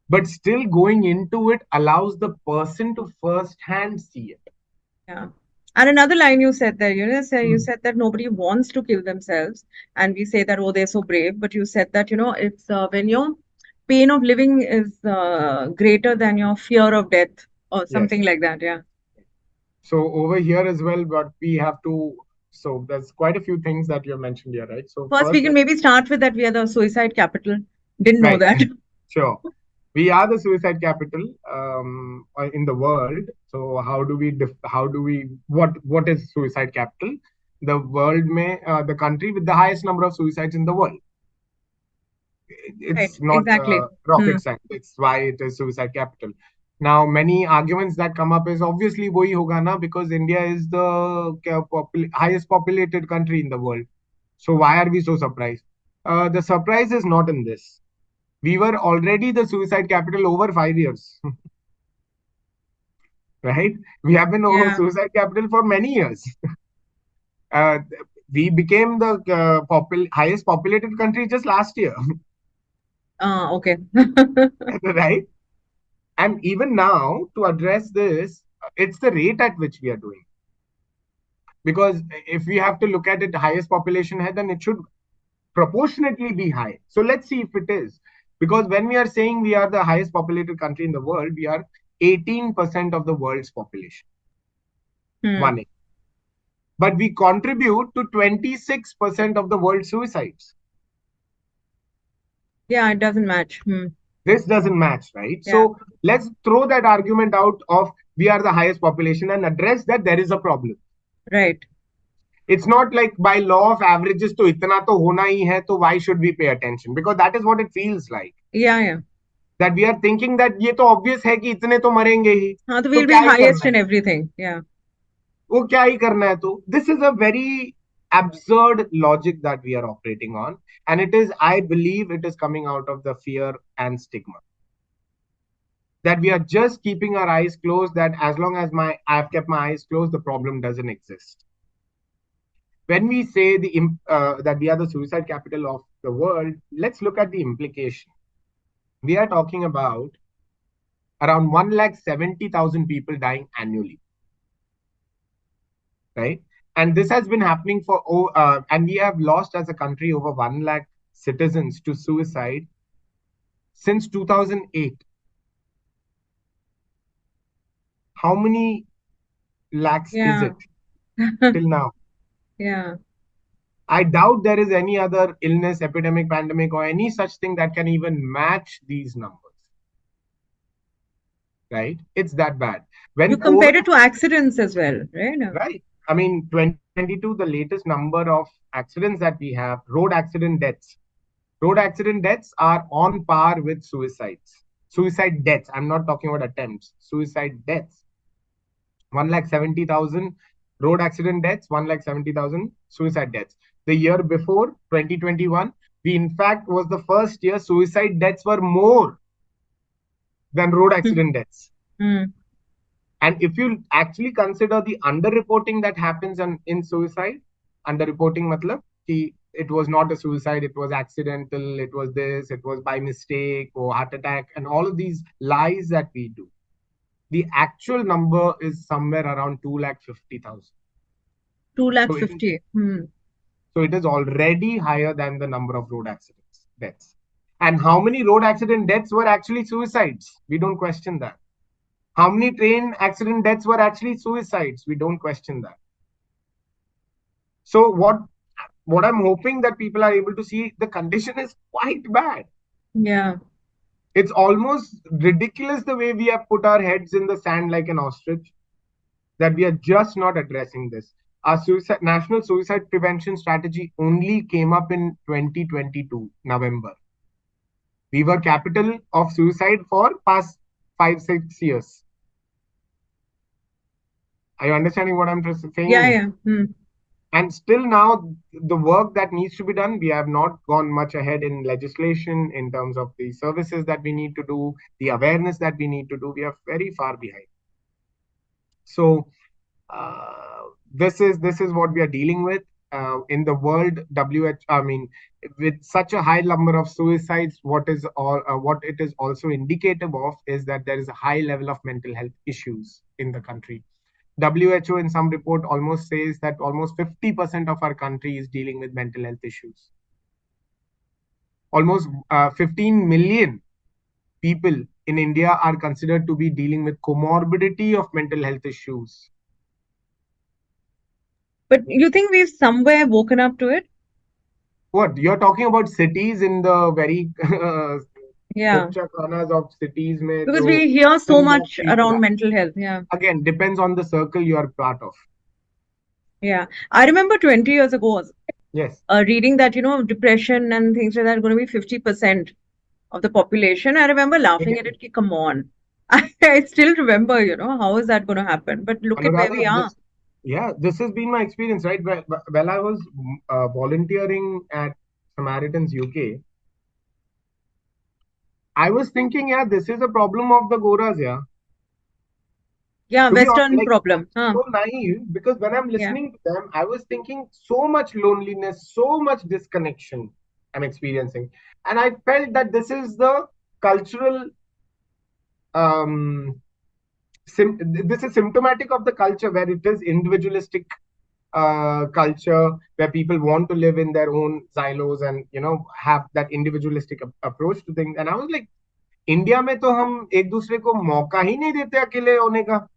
But still going into it allows the person to first hand see it. yeah. And another line you said there, you Mm. said that nobody wants to kill themselves, and we say that, oh, they're so brave, but you said that, it's when your pain of living is greater than your fear of death or Yes. something like that. Yeah. So over here as well, but we have to. So there's quite a few things that you have mentioned here, right? So First, we first, can maybe start with that we are the suicide capital. Didn't know right, that. sure. We are the suicide capital in the world. So how do we what is suicide capital? The world may the country with the highest number of suicides in the world. Right, It's not exactly. Hmm. rocket science. It's why it is suicide capital. Now, many arguments that come up is obviously wohi hoga na because India is the highest populated country in the world. So why are we so surprised? The surprise is not in this. We were already the suicide capital over 5 years, right? We have been over Yeah. suicide capital for many years. Uh, we became the highest populated country just last year, Okay. right? And even now, to address this, it's the rate at which we are doing. Because if we have to look at it, highest population head, then it should proportionately be high. So let's see if it is. Because when we are saying we are the highest populated country in the world, we are 18% of the world's population. Hmm. One. But we contribute to 26% of the world's suicides. Yeah, it doesn't match. Hmm. This doesn't match, right? Yeah. So let's throw that argument out of we are the highest population and address that there is a problem. Right. It's not like by law of averages to itna to hona hi hai, so why should we pay attention? Because that is what it feels like. Yeah, yeah. That we are thinking that ये तो obvious है कि इतने तो मरेंगे ही, So तो we'll क्या be ही करना highest है, in everything. Yeah. वो क्या ही करना है तो. This is a very absurd logic that we are operating on, and it is, I believe, it is coming out of the fear and stigma that we are just keeping our eyes closed. That as long as I've kept my eyes closed, the problem doesn't exist. When we say that we are the suicide capital of the world, let's look at the implication. We are talking about around 1,70,000 people dying annually. right? And this has been happening and we have lost as a country over 1 lakh citizens to suicide since 2008. How many lakhs is Yeah. it till now? Yeah. I doubt there is any other illness, epidemic, pandemic, or any such thing that can even match these numbers, right? It's that bad. You When COVID, compare it to accidents as well, right? right? I mean, 2022, the latest number of accidents that we have, road accident deaths. Road accident deaths are on par with suicides. Suicide deaths. I'm not talking about attempts. Suicide deaths. 1,70,000 road accident deaths, 1,70,000 suicide deaths. The year before, 2021, we in fact was the first year suicide deaths were more than road accident deaths. Mm. And if you actually consider the underreporting that happens in suicide, underreporting matlab ki it was not a suicide, it was accidental, it was this, it was by mistake or heart attack, and all of these lies that we do. The actual number is somewhere around 2,50,000. 2 lakh So it is 50. Hmm. so it is already higher than the number of road accidents deaths. And how many road accident deaths were actually suicides? We don't question that. How many train accident deaths were actually suicides? We don't question that. So what I'm hoping that people are able to see, the condition is quite bad. Yeah. It's almost ridiculous the way we have put our heads in the sand like an ostrich, that we are just not addressing this. Our national suicide prevention strategy only came up in 2022 November. We were capital of suicide for past 5-6 years. Are you understanding what I'm Yeah, saying? yeah. Hmm. And still now, the work that needs to be done, we have not gone much ahead in legislation in terms of the services that we need to do, the awareness that we need to do. We are very far behind. So this is what we are dealing with in the world. I mean, with such a high number of suicides, what it is also indicative of is that there is a high level of mental health issues in the country. WHO in some report almost says that almost 50% of our country is dealing with mental health issues. Almost 15 million people in India are considered to be dealing with comorbidity of mental health issues. But you think we've somewhere woken up to it? What you're talking about cities in the very Yeah. kocha khanas of cities mein Because jo we hear so tin box much people around are. mental health. Yeah. Again, depends on the circle you are part of. Yeah. I remember 20 years ago Yes. reading that, depression and things like that are going to be 50% of the population. I remember laughing at Again, it. Ki, come on. I still remember, how is that going to happen? But look at where we Anuradha, are. this has been my experience, right? While I was volunteering at Samaritans UK, I was thinking, yeah, this is a problem of the Goras, yeah. Yeah, To be honest, Western like I'm problem. Huh? so naive because when I'm Yeah. listening to them, I was thinking so much loneliness, so much disconnection I'm experiencing. And I felt that this is the cultural um this is symptomatic of the culture where it is individualistic culture where people want to live in their own silos and have that individualistic approach to things. And I was like, India में तो हम एक दूसरे को मौका ही नहीं देते अकेले होने का.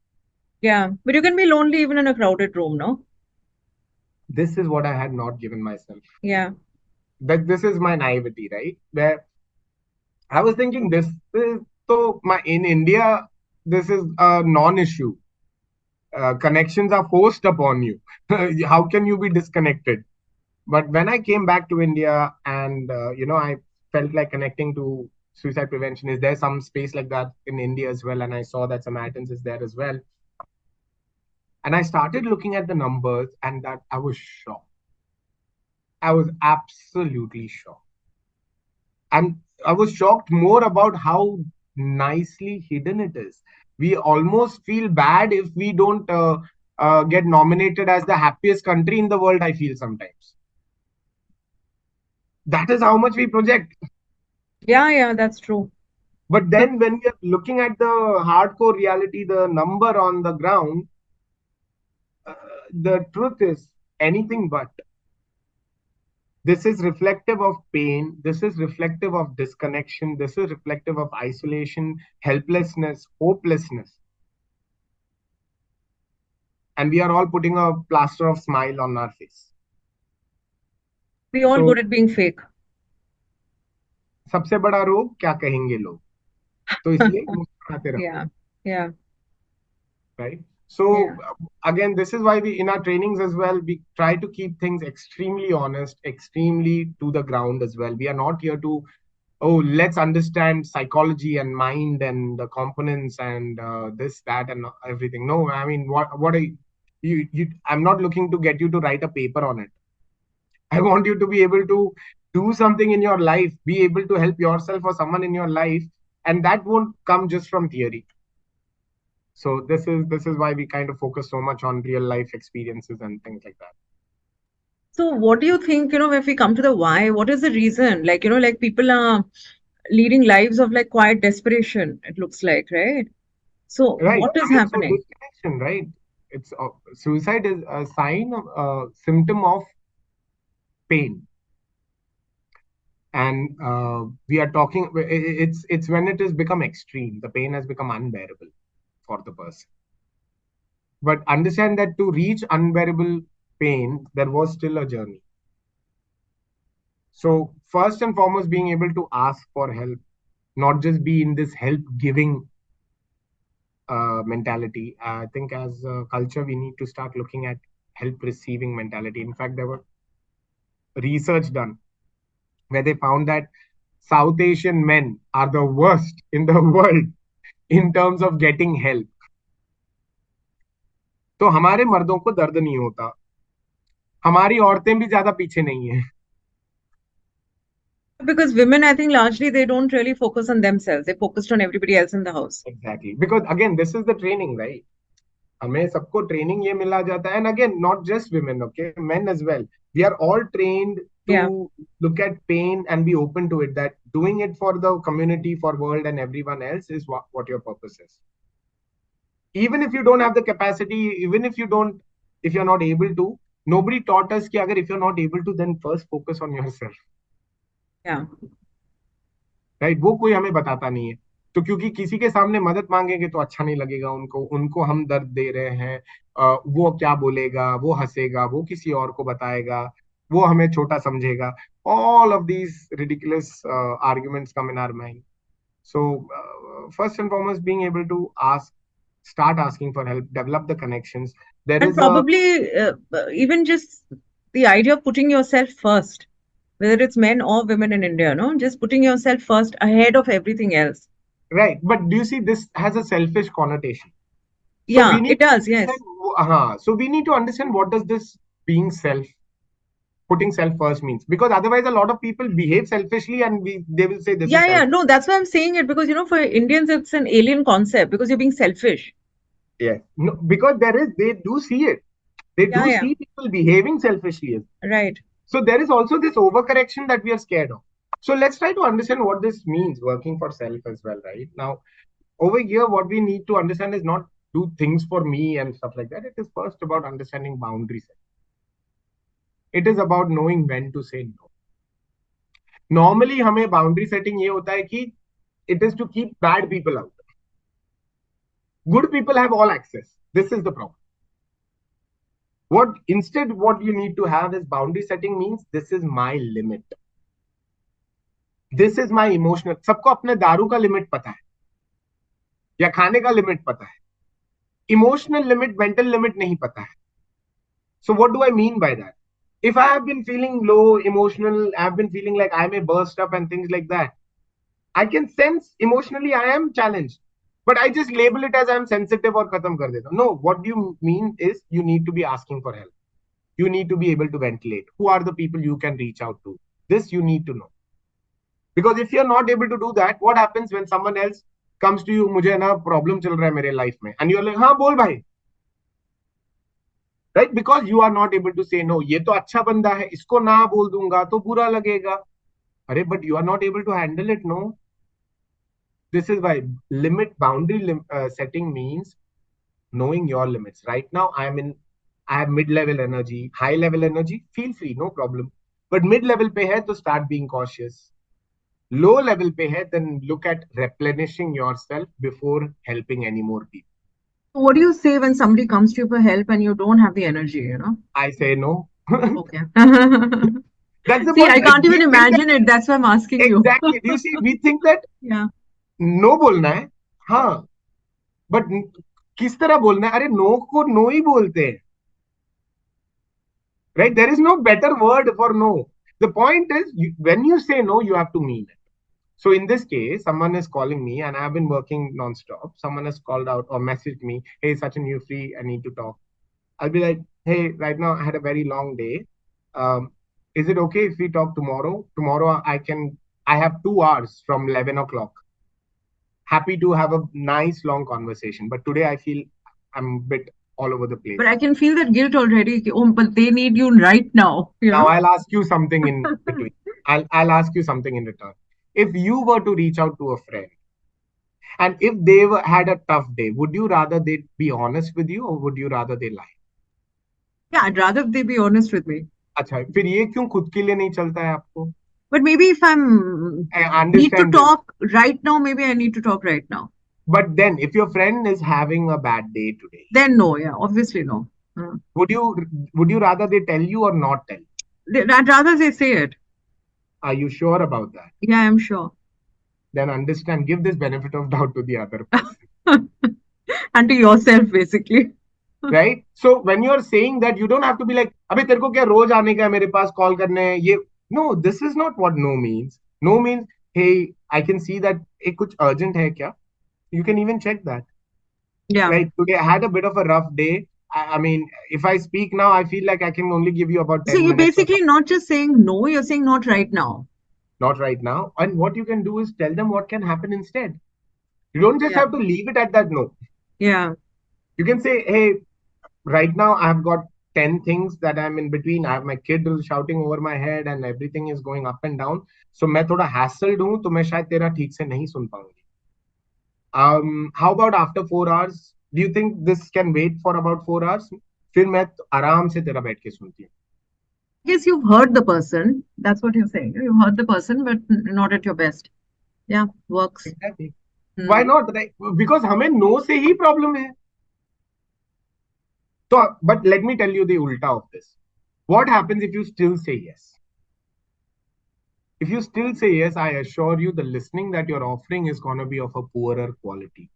Yeah. But you can be lonely even in a crowded room, no? This is what I had not given myself. Yeah. That this is my naivety, right? Where I was thinking this is so my in India, this is a non-issue. Connections are forced upon you. How can you be disconnected? But when I came back to India and I felt like connecting to suicide prevention. Is there some space like that in India as well? And I saw that Samaritans is there as well. And I started looking at the numbers, and that I was shocked. I was absolutely shocked. And I was shocked more about how nicely hidden it is. We almost feel bad if we don't get nominated as the happiest country in the world, I feel sometimes. That is how much we project. Yeah, yeah, that's true. But then when we are looking at the hardcore reality, the number on the ground, the truth is anything but. This is reflective of pain. This is reflective of disconnection. This is reflective of isolation, helplessness, hopelessness. And we are all putting a plaster of smile on our face. We all So, good at being fake. सबसे बड़ा रोग क्या कहेंगे लोग, तो इसलिए मुस्कुराते रहो. Yeah, yeah, Right? So yeah. again, this is why we in our trainings as well, we try to keep things extremely honest, extremely to the ground as well. We are not here to, oh, let's understand psychology and mind and the components and this, that, and everything. No, I mean, what are you, I'm not looking to get you to write a paper on it. I want you to be able to do something in your life, be able to help yourself or someone in your life, and that won't come just from theory. So this is why we kind of focus so much on real life experiences and things like that. So what do you think, if we come to the why, what is the reason? Like, like people are leading lives of like quiet desperation, it looks like, right? So Right. what is Again, so happening? disconnection, right? It's suicide is a sign of a symptom of pain, and we are talking. It's when it has become extreme. The pain has become unbearable for the person. But understand that to reach unbearable pain, there was still a journey. So first and foremost, being able to ask for help, not just be in this help giving mentality. I think as a culture, we need to start looking at help receiving mentality. In fact, there were research done where they found that South Asian men are the worst in the world in terms of getting help. तो हमारे मर्दों को दर्द नहीं होता, हमारी औरतें भी ज्यादा पीछे नहीं है. Because women, I think largely they don't really focus on themselves. They focused on everybody else in the house. Exactly, because again, this is the training, right? हमें सबको ट्रेनिंग ये मिला जाता है, and again, not just women, okay, men as well. We are all trained to Yeah. look at pain and be open to it, that doing it for the community, for world and everyone else is what your purpose is. Even if you don't have the capacity, even if you don't, if you're not able to, nobody taught us कि अगर if you're not able to, then first focus on yourself. Yeah. Right, वो कोई हमें बताता नहीं है. तो क्योंकि किसी के सामने मदद मांगेंगे तो अच्छा नहीं लगेगा उनको, उनको हम दर्द दे रहे हैं, वो क्या बोलेगा, वो हंसेगा, वो किसी और को बताएगा, वो हमें छोटा समझेगा. All of these ridiculous arguments come in our mind. So first and foremost, being able to start asking for help, develop the connections. There And is a probably even just the idea of putting yourself first, whether it's men or women in India, no, just putting yourself first ahead of everything else. right, but do you see this has a selfish connotation? So Yeah, we need it to does, yes. understand, so we need to understand what does this being self, putting self first means, because otherwise a lot of people behave selfishly and they will say this is Yeah, self. no, that's why I'm saying it, because for Indians it's an alien concept because you're being selfish. Yes, no, because they do see it. They Yeah, do see people behaving selfishly. right. So there is also this overcorrection that we are scared of. So let's try to understand what this means, working for self as well, right? Now, over here, what we need to understand is not do things for me and stuff like that. It is first about understanding boundaries. It is about knowing when to say no. Normally, हमें boundary setting ये होता है कि it is to keep bad people out. Good people have all access. This is the problem. What you need to have is boundary setting means this is my limit. This is my emotional. सबको अपने दारू का limit पता है या खाने का limit पता है. Emotional limit, mental limit नहीं पता है. So what do I mean by that? If I have been feeling low, emotional, I have been feeling like I may burst up and things like that, I can sense emotionally I am challenged, but I just label it as I'm sensitive or khatam kar deta. No, what you mean is you need to be asking for help. You need to be able to ventilate. Who are the people you can reach out to? This you need to know. Because if you're not able to do that, what happens when someone else comes to you, मुझे ना problem चल रहा है मेरे life में, and you're like, हाँ बोल भाई, right? Because you are not able to say no. ये तो अच्छा बंदा है, इसको ना बोल दूंगा तो बुरा लगेगा. अरे, but you are not able to handle it, no? This is why boundary setting means knowing your limits. Right now, I have mid-level energy, high-level energy, feel free, no problem. But mid-level पे है तो start being cautious. Low level पे है, then look at replenishing yourself before helping any more people. What do you say when somebody comes to you for help and you don't have the energy, I say no. Okay. That's the See, point. I can't We even think that imagine it. That's why I'm asking you. exactly. Do you see? We think that Yeah. no बोलना है, हाँ, but किस तरह बोलना है? अरे no को no ही बोलते हैं, right? There is no better word for no. The point is, when you say no, you have to mean it. So in this case, someone is calling me and I've been working non-stop. Someone has called out or messaged me, hey, Sachin, you free? I need to talk. I'll be like, hey, right now I had a very long day. Is it okay if we talk tomorrow? Tomorrow I have 2 hours from 11 o'clock. Happy to have a nice long conversation. But today I feel I'm a bit all over the place. But I can feel that guilt already. Oh, but they need you right now. Now I'll ask you something in between. I'll ask you something in return. If you were to reach out to a friend, and if they had a tough day, would you rather they be honest with you or would you rather they lie? Yeah, I'd rather they be honest with me. अच्छा, फिर ये क्यों खुद के लिए नहीं चलता है आपको? But maybe if I'm I need to understand this. talk right now, maybe I need to talk right now. But then, if your friend is having a bad day today, Then no, yeah, obviously no. would you rather they tell you or not tell you? I'd rather they say it. Are you sure about that? Yeah, I'm sure. Then understand, give this benefit of doubt to the other person. And to yourself, basically. Right? So when you're saying that, you don't have to be like, अबे तेरे को क्या रोज आने का है मेरे पास call करने ये. No, this is not what no means. No means, hey, I can see that एक कुछ urgent है क्या? You can even check that. Yeah. Right? Today I had a bit of a rough day. I mean, if I speak now, I feel like I can only give you about 10 So you're minutes. basically not just saying no, you're saying not right now. Not right now. And what you can do is tell them what can happen instead. You don't just have to leave it at that no. Yeah. You can say, hey, right now I've got 10 things that I'm in between. I have my kid shouting over my head and everything is going up and down. So मैं थोड़ा hassled हूँ तो मैं शायद तेरा ठीक से नहीं सुन पाऊंगी. How about after 4 hours? Do you think this can wait for about 4 hours? फिर मैं आराम से तेरा बैठ के सुनती हूँ. I guess you've heard the person. That's what you're saying. You've heard the person, but not at your best. Yeah, works. Exactly. Why not? Right? Because हमें no से ही problem है. So, but let me tell you the ulta of this. What happens if you still say yes? If you still say yes, I assure you the listening that you're offering is going to be of a poorer quality.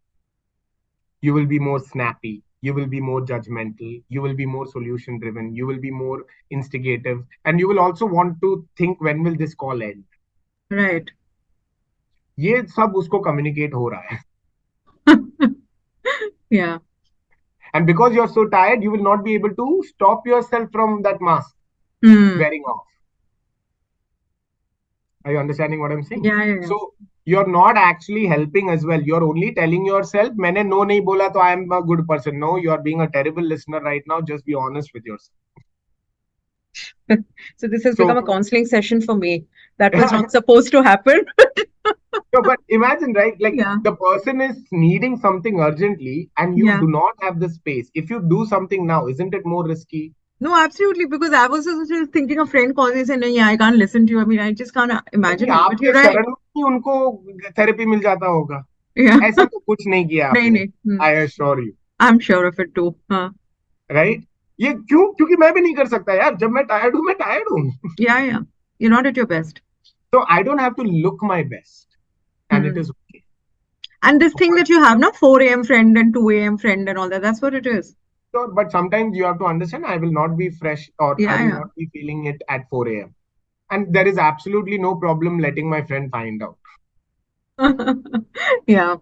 You will be more snappy. You will be more judgmental. You will be more solution driven. You will be more instigative. And you will also want to think, when will this call end? Right. ये सब उसको communicate हो रहा है. Yeah. And because you're so tired, you will not be able to stop yourself from that mask wearing off. Are you understanding what I'm saying? Yeah. So you're not actually helping as well. You're only telling yourself, मैंने no नहीं बोला तो I am a good person. No, you are being a terrible listener right now. Just be honest with yourself. So this has become a counseling session for me. That was not supposed to happen. No, but imagine, right? Like the person is needing something urgently and you do not have the space. If you do something now, isn't it more risky? No, absolutely. Because I was just thinking a friend calls me and saying, no, yeah, I can't listen to you. I mean, I just can't imagine it. But you're right. उनको therapy मिल जाता होगा. Yeah. ऐसा तो कुछ नहीं किया आपने. I assure you. I'm sure of it too. Right? ये क्यों? क्योंकि मैं भी नहीं कर सकता यार. जब मैं tired हूँ, मैं tired हूँ. Yeah. You're not at your best. So I don't have to look my best. And it is okay. And this thing that you have now, 4 a.m. friend and 2 a.m. friend and all that, that's what it is. Sure, but sometimes you have to understand, I will not be fresh or I will not be feeling it at 4 a.m. And there is absolutely no problem letting my friend find out. Yeah.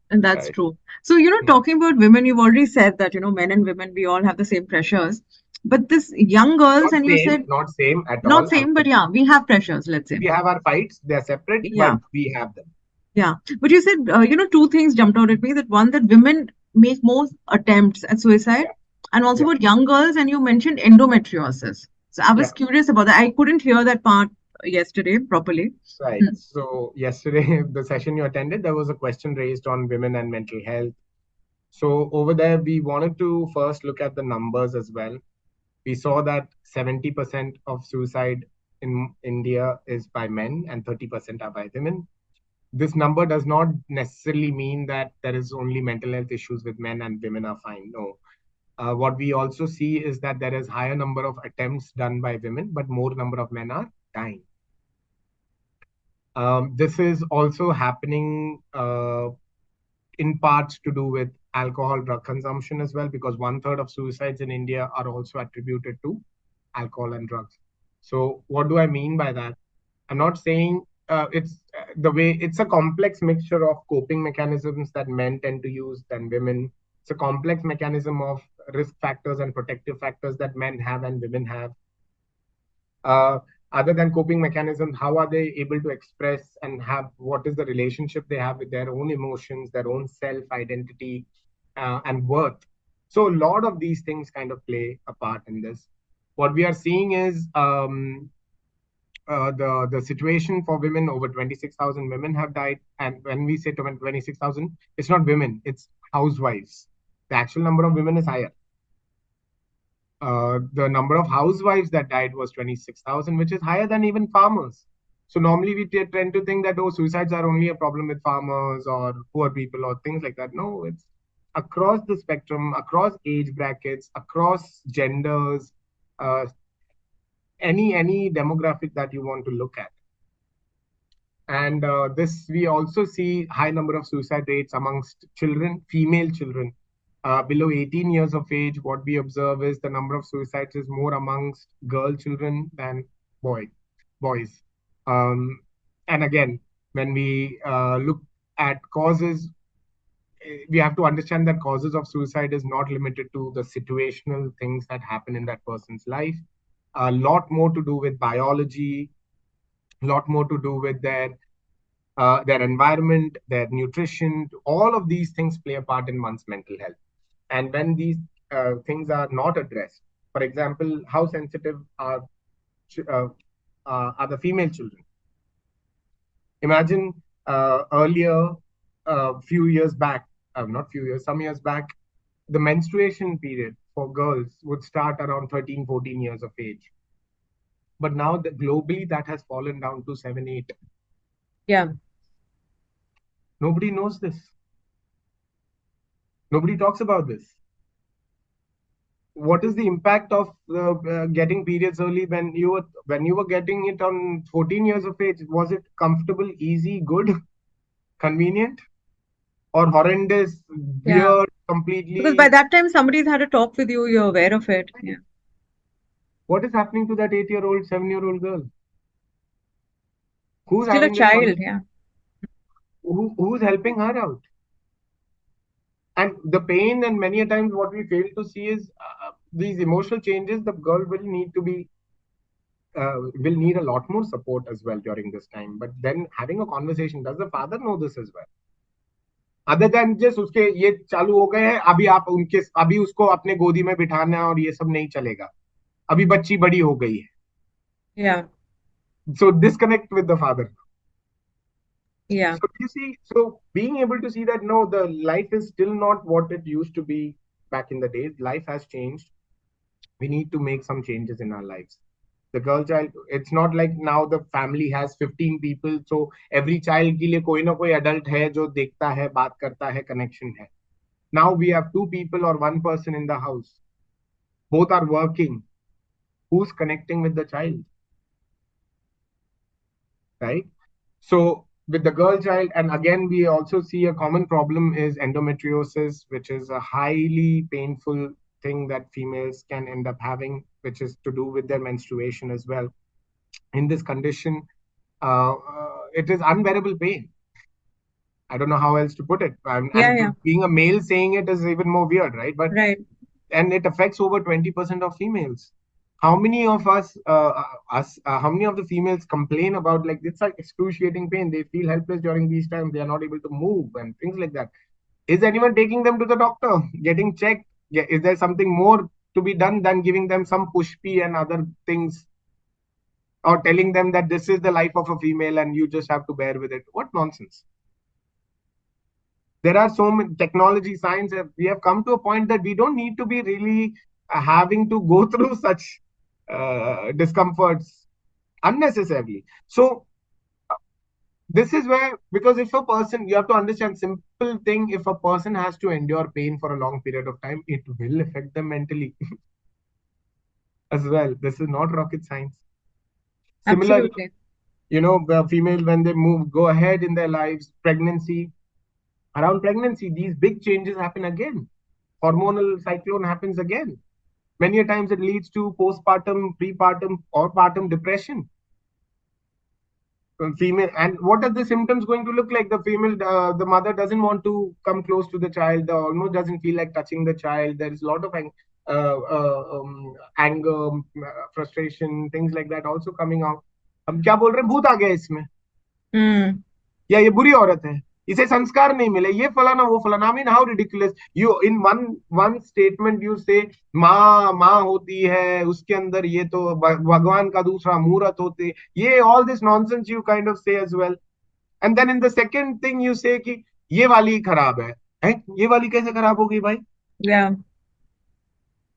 And that's true. So, talking about women, you've already said that, men and women, we all have the same pressures. But this young girls, Not and you same, said not same at all. not same, but yeah, we have pressures, let's say. We have our fights, they're separate, but we have them. Yeah. But you said, 2 things jumped out at me. That one, that women make more attempts at suicide, and also about young girls, and you mentioned endometriosis. So I was curious about that. I couldn't hear that part yesterday properly. Right. So yesterday, the session you attended, there was a question raised on women and mental health. So over there, we wanted to first look at the numbers as well. We saw that 70% of suicide in India is by men and 30% are by women. This number does not necessarily mean that there is only mental health issues with men and women are fine. No. What we also see is that there is higher number of attempts done by women, but more number of men are dying. This is also happening in parts to do with alcohol drug consumption as well, because one third of suicides in India are also attributed to alcohol and drugs. So what do I mean by that? I'm not saying it's the way, it's a complex mixture of coping mechanisms that men tend to use than women. It's a complex mechanism of risk factors and protective factors that men have and women have. uh, Other than coping mechanisms, how are they able to express and have, what is the relationship they have with their own emotions, their own self identity, and worth? So a lot of these things kind of play a part in this. What we are seeing is the situation for women. Over 26,000 women have died, and when we say 26,000, it's not women, it's housewives. The actual number of women is higher. The number of housewives that died was 26,000, which is higher than even farmers. So normally we tend to think that, oh, suicides are only a problem with farmers or poor people or things like that. No, it's across the spectrum, across age brackets, across genders, uh, any demographic that you want to look at. And this, we also see high number of suicide rates amongst children, female children. Below 18 years of age, what we observe is the number of suicides is more amongst girl children than boys. Um, and again, when we look at causes, we have to understand that causes of suicide is not limited to the situational things that happen in that person's life. A lot more to do with biology, a lot more to do with their environment, their nutrition. All of these things play a part in one's mental health. And when these things are not addressed, for example, how sensitive uh, are the female children? Imagine earlier, a few years back, not few years, some years back, the menstruation period for girls would start around 13, 14 years of age. But now globally, that has fallen down to 7, 8. Yeah. Nobody knows this. Nobody talks about this. What is the impact of getting periods early? When you were getting it on 14 years of age? Was it comfortable, easy, good, convenient, or horrendous, Yeah. weird, Because by completely? that time, somebody's had a talk with you, you're aware of it. Yeah. What is happening to that 8-year-old, 7-year-old girl? Who's Still a having that child. Yeah. who's helping her out? And the pain, and many a times what we fail to see is these emotional changes. The girl will need a lot more support as well during this time. But then having a conversation, does the father know this as well? Other than just उसके ये चालू हो गए हैं, अभी उसको अपने गोदी में बिठाना है और ये सब नहीं चलेगा, अभी बच्ची बड़ी हो गई है. Yeah. So disconnect with the father. Yeah. So you see, so being able to see that no, the life is still not what it used to be back in the days. Life has changed. We need to make some changes in our lives. The girl child, it's not like now the family has 15 people, so every child के लिए कोई ना कोई adult है जो देखता है, बात करता है, connection है. Now we have 2 people or 1 person in the house. Both are working. Who's connecting with the child? Right? So with the girl child, and again, we also see a common problem is endometriosis, which is a highly painful thing that females can end up having, which is to do with their menstruation as well. In this condition, it is unbearable pain. I don't know how else to put it. Yeah. And Yeah. being a male saying it is even more weird, right? But Right. and it affects over 20% of females. How many of how many of the females complain about, like, it's like excruciating pain? They feel helpless during these times. They are not able to move and things like that. Is anyone taking them to the doctor, getting checked? Yeah, is there something more to be done than giving them some pushpi and other things, or telling them that this is the life of a female and you just have to bear with it? What nonsense! There are so many technology, science. We have come to a point that we don't need to be really having to go through such discomforts unnecessarily. So this is where, because if a person, you have to understand simple thing, if a person has to endure pain for a long period of time, it will affect them mentally as well. This is not rocket science. Similarly, Absolutely. the female, when they go ahead in their lives, around pregnancy, these big changes happen again. Hormonal cyclone happens again. Many a times it leads to postpartum, prepartum, or partum depression. Female, and what are the symptoms going to look like? The female, the mother doesn't want to come close to the child, almost doesn't feel like touching the child. There is a lot of anger, frustration, things like that also coming out. हम क्या बोल रहे हैं, भूत आ गया इसमें, Hmm. या ये बुरी औरत है, इसे संस्कार नहीं मिले, ये फलाना वो फलाना. I mean how ridiculous you in one statement you से माँ माँ होती है, उसके अंदर ये तो भगवान का दूसरा मुहूर्त होते, ये all this nonsense you kind of say as well. And then in the second thing you say कि ये वाली खराब है, ये वाली कैसे खराब हो गई भाई? Yeah.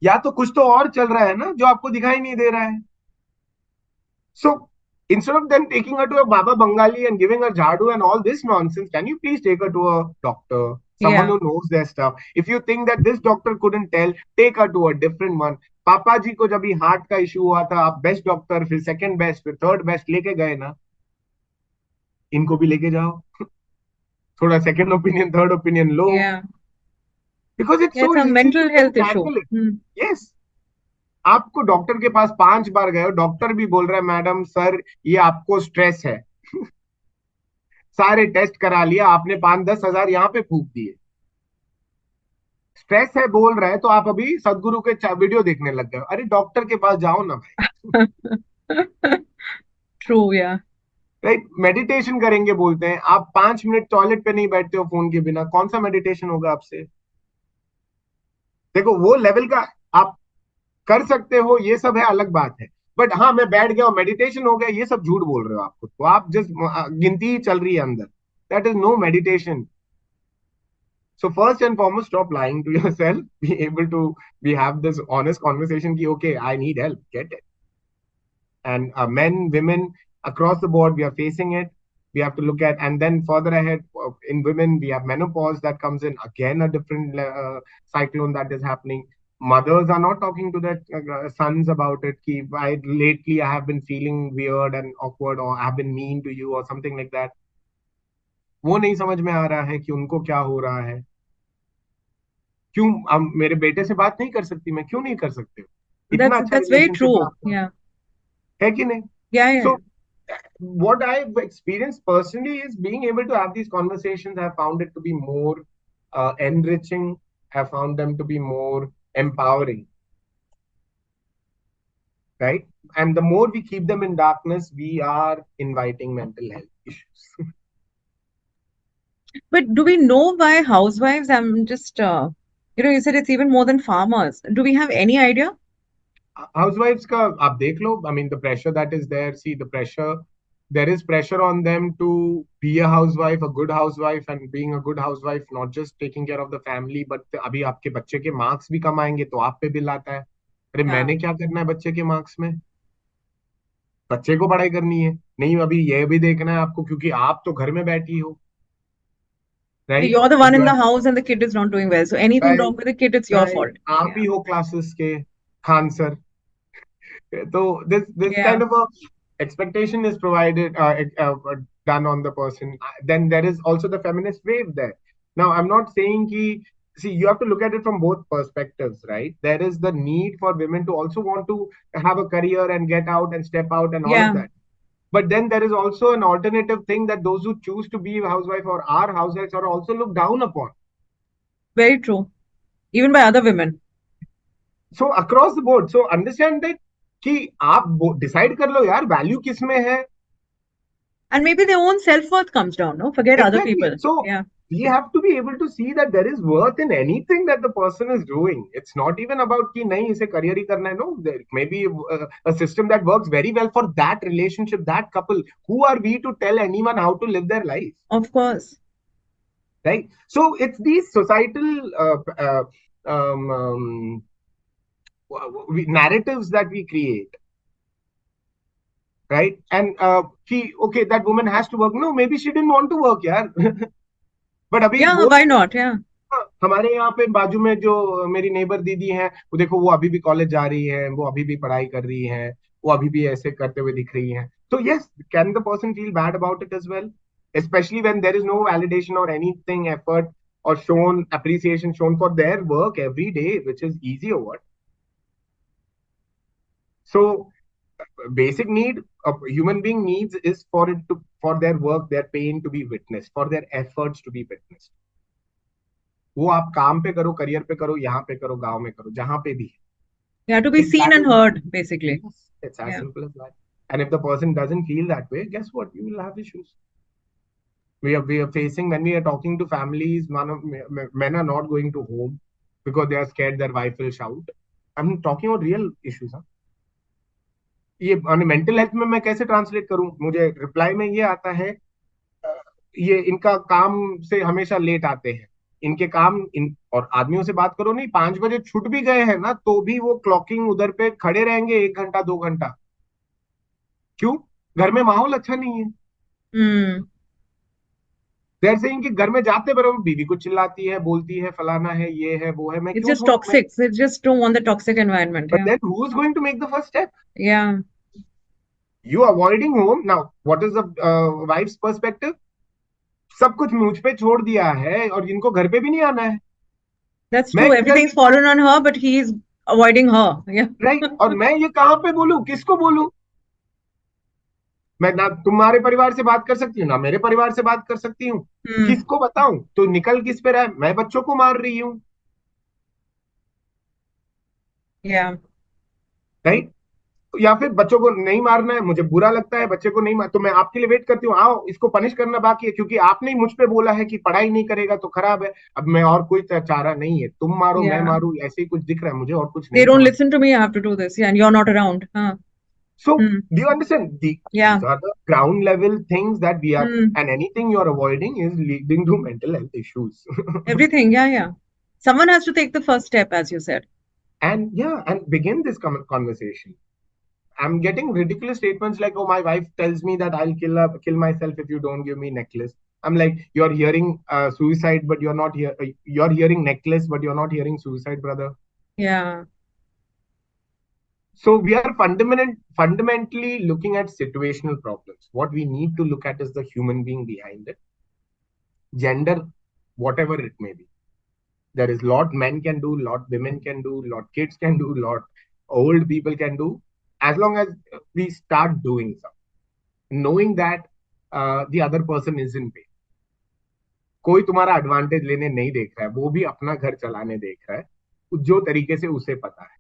या तो कुछ तो और चल रहा है ना जो आपको दिखाई नहीं दे रहा है. So instead of them taking her to a Baba Bengali and giving her jadu and all this nonsense, can you please take her to a doctor, someone Yeah. who knows their stuff? If you think that this doctor couldn't tell, take her to a different one. पापा जी को जब heart का issue हुआ था, आप best doctor, फिर second best, फिर third best लेके गए ना, इनको भी लेके जाओ. थोड़ा second opinion, third opinion low. Yeah. Because it's Yeah, so it's a easy to mental then health issue. tackle it. Yes. आपको डॉक्टर के पास 5 बार गए हो, डॉक्टर भी बोल रहा है मैडम सर ये आपको स्ट्रेस है. सारे टेस्ट करा लिया आपने, 5-10 हजार यहाँ पे फूक दिए. स्ट्रेस है बोल रहा है तो आप अभी सदगुरु के वीडियो देखने लग गए. अरे डॉक्टर के पास जाओ ना भाई. True, yeah. राइट, मेडिटेशन करेंगे बोलते हैं, आप 5 मिनट टॉयलेट पे नहीं बैठते हो फोन के बिना, कौन सा मेडिटेशन होगा आपसे? देखो वो लेवल का आप कर सकते हो, ये सब है, अलग बात है. बट हाँ मैं बैठ गया और मेडिटेशन हो गया, ये सब झूठ बोल रहे हो आप खुद को. आप जस्ट गिनती ही चल रही है अंदर. That is no meditation. So first and foremost, stop lying to yourself. Be able to have this honest conversation. Ki, okay, I need help. Get it. And men, women, across the board, we are facing it. We have to look at, and then further ahead, in women, we have menopause that comes in. Again, a different cyclone that is happening. Mothers are not talking to their sons about it. Ki, lately, I have been feeling weird and awkward, or I have been mean to you, or something like that. वो नहीं समझ में आ रहा है कि उनको क्या हो रहा है. क्यों हम मेरे बेटे से बात नहीं कर सकती? मैं क्यों नहीं कर सकते? इतना अच्छा That's very रिलेशनशिप है true. आपका, Yeah. है कि नहीं? Yeah, yeah, So yeah. what I've experienced personally is being able to have these conversations. I found it to be more enriching. I found them to be more empowering, right? And the more we keep them in darkness, we are inviting mental health issues. But do we know why housewives? I'm just, you said it's even more than farmers. Do we have any idea? Housewives ka aap dekh lo. I mean, the pressure that is there. See, the pressure. There is pressure on them to be a housewife, a good housewife, and being a good housewife, not just taking care of the family, but अभी आपके बच्चे के marks भी कम आएंगे तो आप पे bill आता है. अरे Yeah. मैंने क्या करना है बच्चे के मार्क्स में? बच्चे को पढ़ाई करनी है. नहीं, अभी ये भी देखना है आपको, क्योंकि आप तो घर में बैठी हो, right? You're the one in the house and the kid is not doing well. So anything right, wrong with the kid, it's your right. fault. आप Yeah. ही हो क्लासेस के Khan sir. So this Yeah. kind of a expectation is provided done on the person. Then there is also the feminist wave there. Now I'm not saying ki, see, you have to look at it from both perspectives, right? There is the need for women to also want to have a career and get out and step out and all of Yeah. that. But then there is also an alternative thing that those who choose to be a housewife or are housewives are also looked down upon. Very true. Even by other women. So across the board, so understand that कि आप decide कर लो यार value किस में है. And maybe their own self-worth comes down, no? Forget other Exactly. people. So Yeah. we have to be able to see that there is worth in anything that the person is doing. It's not even about कि नहीं इसे career ही करना है. No, there may be a system that works very well for that relationship, that couple. Who are we to tell anyone how to live their life? Of course. right? So it's these societal um, um, narratives that we create, right? And okay, that woman has to work. No, maybe she didn't want to work, yaar. But अभी Yeah, वो, why not? Yeah. हाँ, हमारे यहाँ पे बाजू में जो मेरी नेबर दीदी हैं, वो देखो, वो अभी भी कॉलेज जा रही है, वो अभी भी पढ़ाई कर रही है, वो अभी भी ऐसे करते हुए दिख रही हैं. तो yes, can the person feel bad about it as well, especially when there is no validation or anything effort or shown appreciation shown for their work every day, which is easy or what? So basic need a human being needs is for it to, for their work, their pain to be witnessed, for their efforts to be witnessed. वो आप काम पे करो, career पे करो, यहाँ पे करो, गांव में करो, जहां पे भी. Yeah, to be If seen that and is, heard, basically. yes, it's as Yeah. simple as that. And if the person doesn't feel that way, guess what? You will have issues. We are facing, when we are talking to families, men are not going to home because they are scared their wife will shout. I'm talking about real issues. Huh? ये mental health में मैं कैसे translate करूं? मुझे reply में ये आता है, ये इनका काम से हमेशा लेट आते हैं, इनके काम इन, और आदमियों से बात करो, नहीं 5 बजे छूट भी गए हैं ना, तो भी वो क्लॉकिंग उधर पे खड़े रहेंगे 1 घंटा 2 घंटा. क्यों? घर में माहौल अच्छा नहीं है. Hmm. देर से इनके घर में जाते बरो बीवी को चिल्लाती है, बोलती है, फलाना है, ये है, वो है, मैं It's क्यों just सुनूं? मैं, toxic. They just don't want the toxic environment. but Yeah. then who is going to make the first step? Yeah. You avoiding home now. What is the wife's perspective? सब कुछ मुझ पे छोड़ दिया है और इनको घर पे भी नहीं आना है. That's मैं true. किधर Everything's fallen on her, but he's avoiding her. Yeah. Right, और मैं ये कहाँ पे बोलूं, किसको बोलूं? मैं ना तुम्हारे परिवार से बात कर सकती हूँ, ना मेरे परिवार से बात कर सकती हूँ. Hmm. किसको बताऊं? तो निकल किस पे रहा है? मैं बच्चों को मार रही हूँ, Yeah. राइट? या फिर बच्चों को नहीं मारना है, मुझे बुरा लगता है, बच्चे को नहीं मार, तो मैं आपके लिए वेट करती हूँ, आओ इसको पनिश करना बाकी है, क्योंकि आपने ही मुझ पे बोला है कि पढ़ाई नहीं करेगा तो खराब है. अब मैं, और कोई चारा नहीं है, तुम मारो मैं Yeah. मारू, ऐसे ही कुछ दिख रहा है मुझे, और कुछ They नहीं don't समझ. listen to me. I have to do this. Yeah, and you're not around. Huh. So, Hmm. do you understand? These Yeah. are the ground level things that we are, Hmm. and anything you're avoiding is leading to mental health issues. Everything. Yeah, yeah. Someone has to take the first step, as you said. And yeah, and begin this conversation. I'm getting ridiculous statements like, "Oh, my wife tells me that I'll kill myself if you don't give me necklace." I'm like, "You're hearing suicide, but you're not here. You're hearing necklace, but you're not hearing suicide, brother." Yeah. So we are fundamentally looking at situational problems. What we need to look at is the human being behind it, gender, whatever it may be. There is lot men can do, lot women can do, lot kids can do, lot old people can do, as long as we start doing something, knowing that the other person is in pain. कोई तुम्हारा advantage लेने नहीं देख रहा है, वो भी अपना घर चलाने देख रहा है जो तरीके से उसे पता है.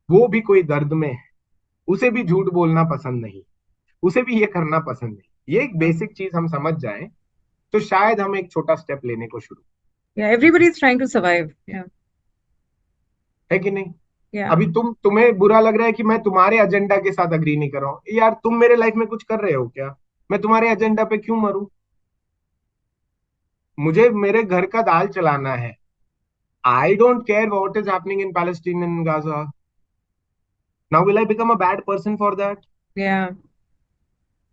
वो भी कोई दर्द में है, उसे भी झूठ बोलना पसंद नहीं, उसे भी ये करना पसंद नहीं. ये एक बेसिक चीज हम समझ जाएं, तो शायद हम एक छोटा स्टेप लेने को शुरू. Yeah. Everybody's trying to survive. Yeah. है कि नहीं? Yeah. अभी तुम्हें बुरा लग रहा है कि मैं तुम्हारे एजेंडा के साथ अग्री नहीं कर रहा हूँ. यार, तुम मेरे लाइफ में कुछ कर रहे हो क्या? मैं तुम्हारे एजेंडा पे क्यों मरूं? मुझे मेरे घर का दाल चलाना है. I don't care what is happening in Palestine and Gaza. Now will I become a bad person for that? Yeah.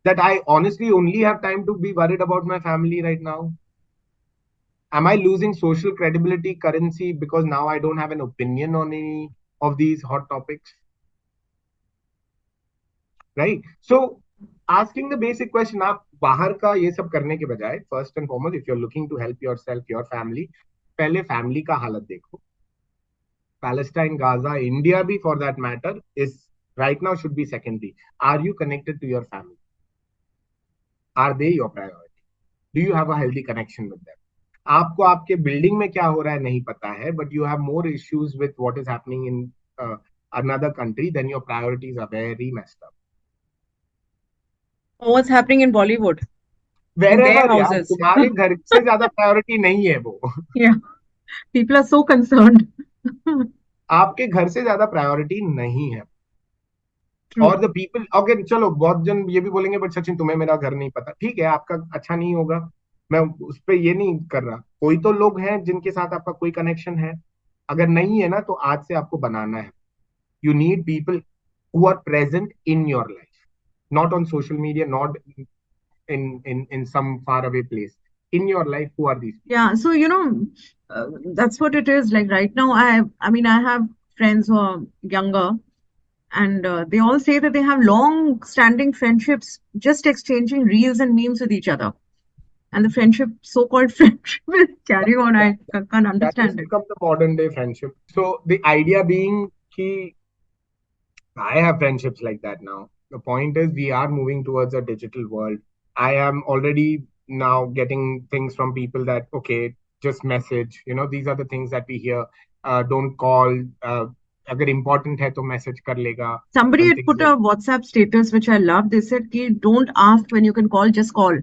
That I honestly only have time to be worried about my family right now? Am I losing social credibility, currency, because now I don't have an opinion on any of these hot topics? Right? So, asking the basic question, आप बाहर का ये सब करने के बजाय, first and foremost, if you're looking to help yourself, your family, पहले family का हालत देखो. Palestine, Gaza, India भी for that matter is right now should be secondary. Are you connected to your family? Are they your priority? Do you have a healthy connection with them? आपको आपके building में क्या हो रहा है नहीं पता है, but you have more issues with what is happening in another country, then your priorities are very messed up. Or what's happening in Bollywood, in Wherever, their यार, houses. तुम्हारे घर से ज्यादा प्रायोरिटी नहीं है वो. Yeah. People are so concerned. आपके घर से ज्यादा प्रायोरिटी नहीं है. और True. द पीपल, ओके, चलो बहुत जन ये भी बोलेंगे, बट सचिन तुम्हें मेरा घर नहीं पता. ठीक है, आपका अच्छा नहीं होगा, मैं उस पर ये नहीं कर रहा, कोई तो लोग हैं जिनके साथ आपका कोई कनेक्शन है, अगर नहीं है ना तो आज से आपको बनाना है. You need people who are present in your life, not on social media, not in some far away place. In your life, who are these people? Yeah, so that's what it is. Like right now, I mean, I have friends who are younger, and they all say that they have long-standing friendships, just exchanging reels and memes with each other, and the friendship, so-called friendship, is carrying on. That, I can't that has understand it. become the modern day friendship. So the idea being कि I have friendships like that now. The point is, we are moving towards a digital world. I am already now getting things from people that, okay, just message. You know, these are the things that we hear. Don't call. अगर important है तो message कर लेगा, Somebody and had things put like a WhatsApp status, which I love. They said, "Ki don't ask when you can call, just call."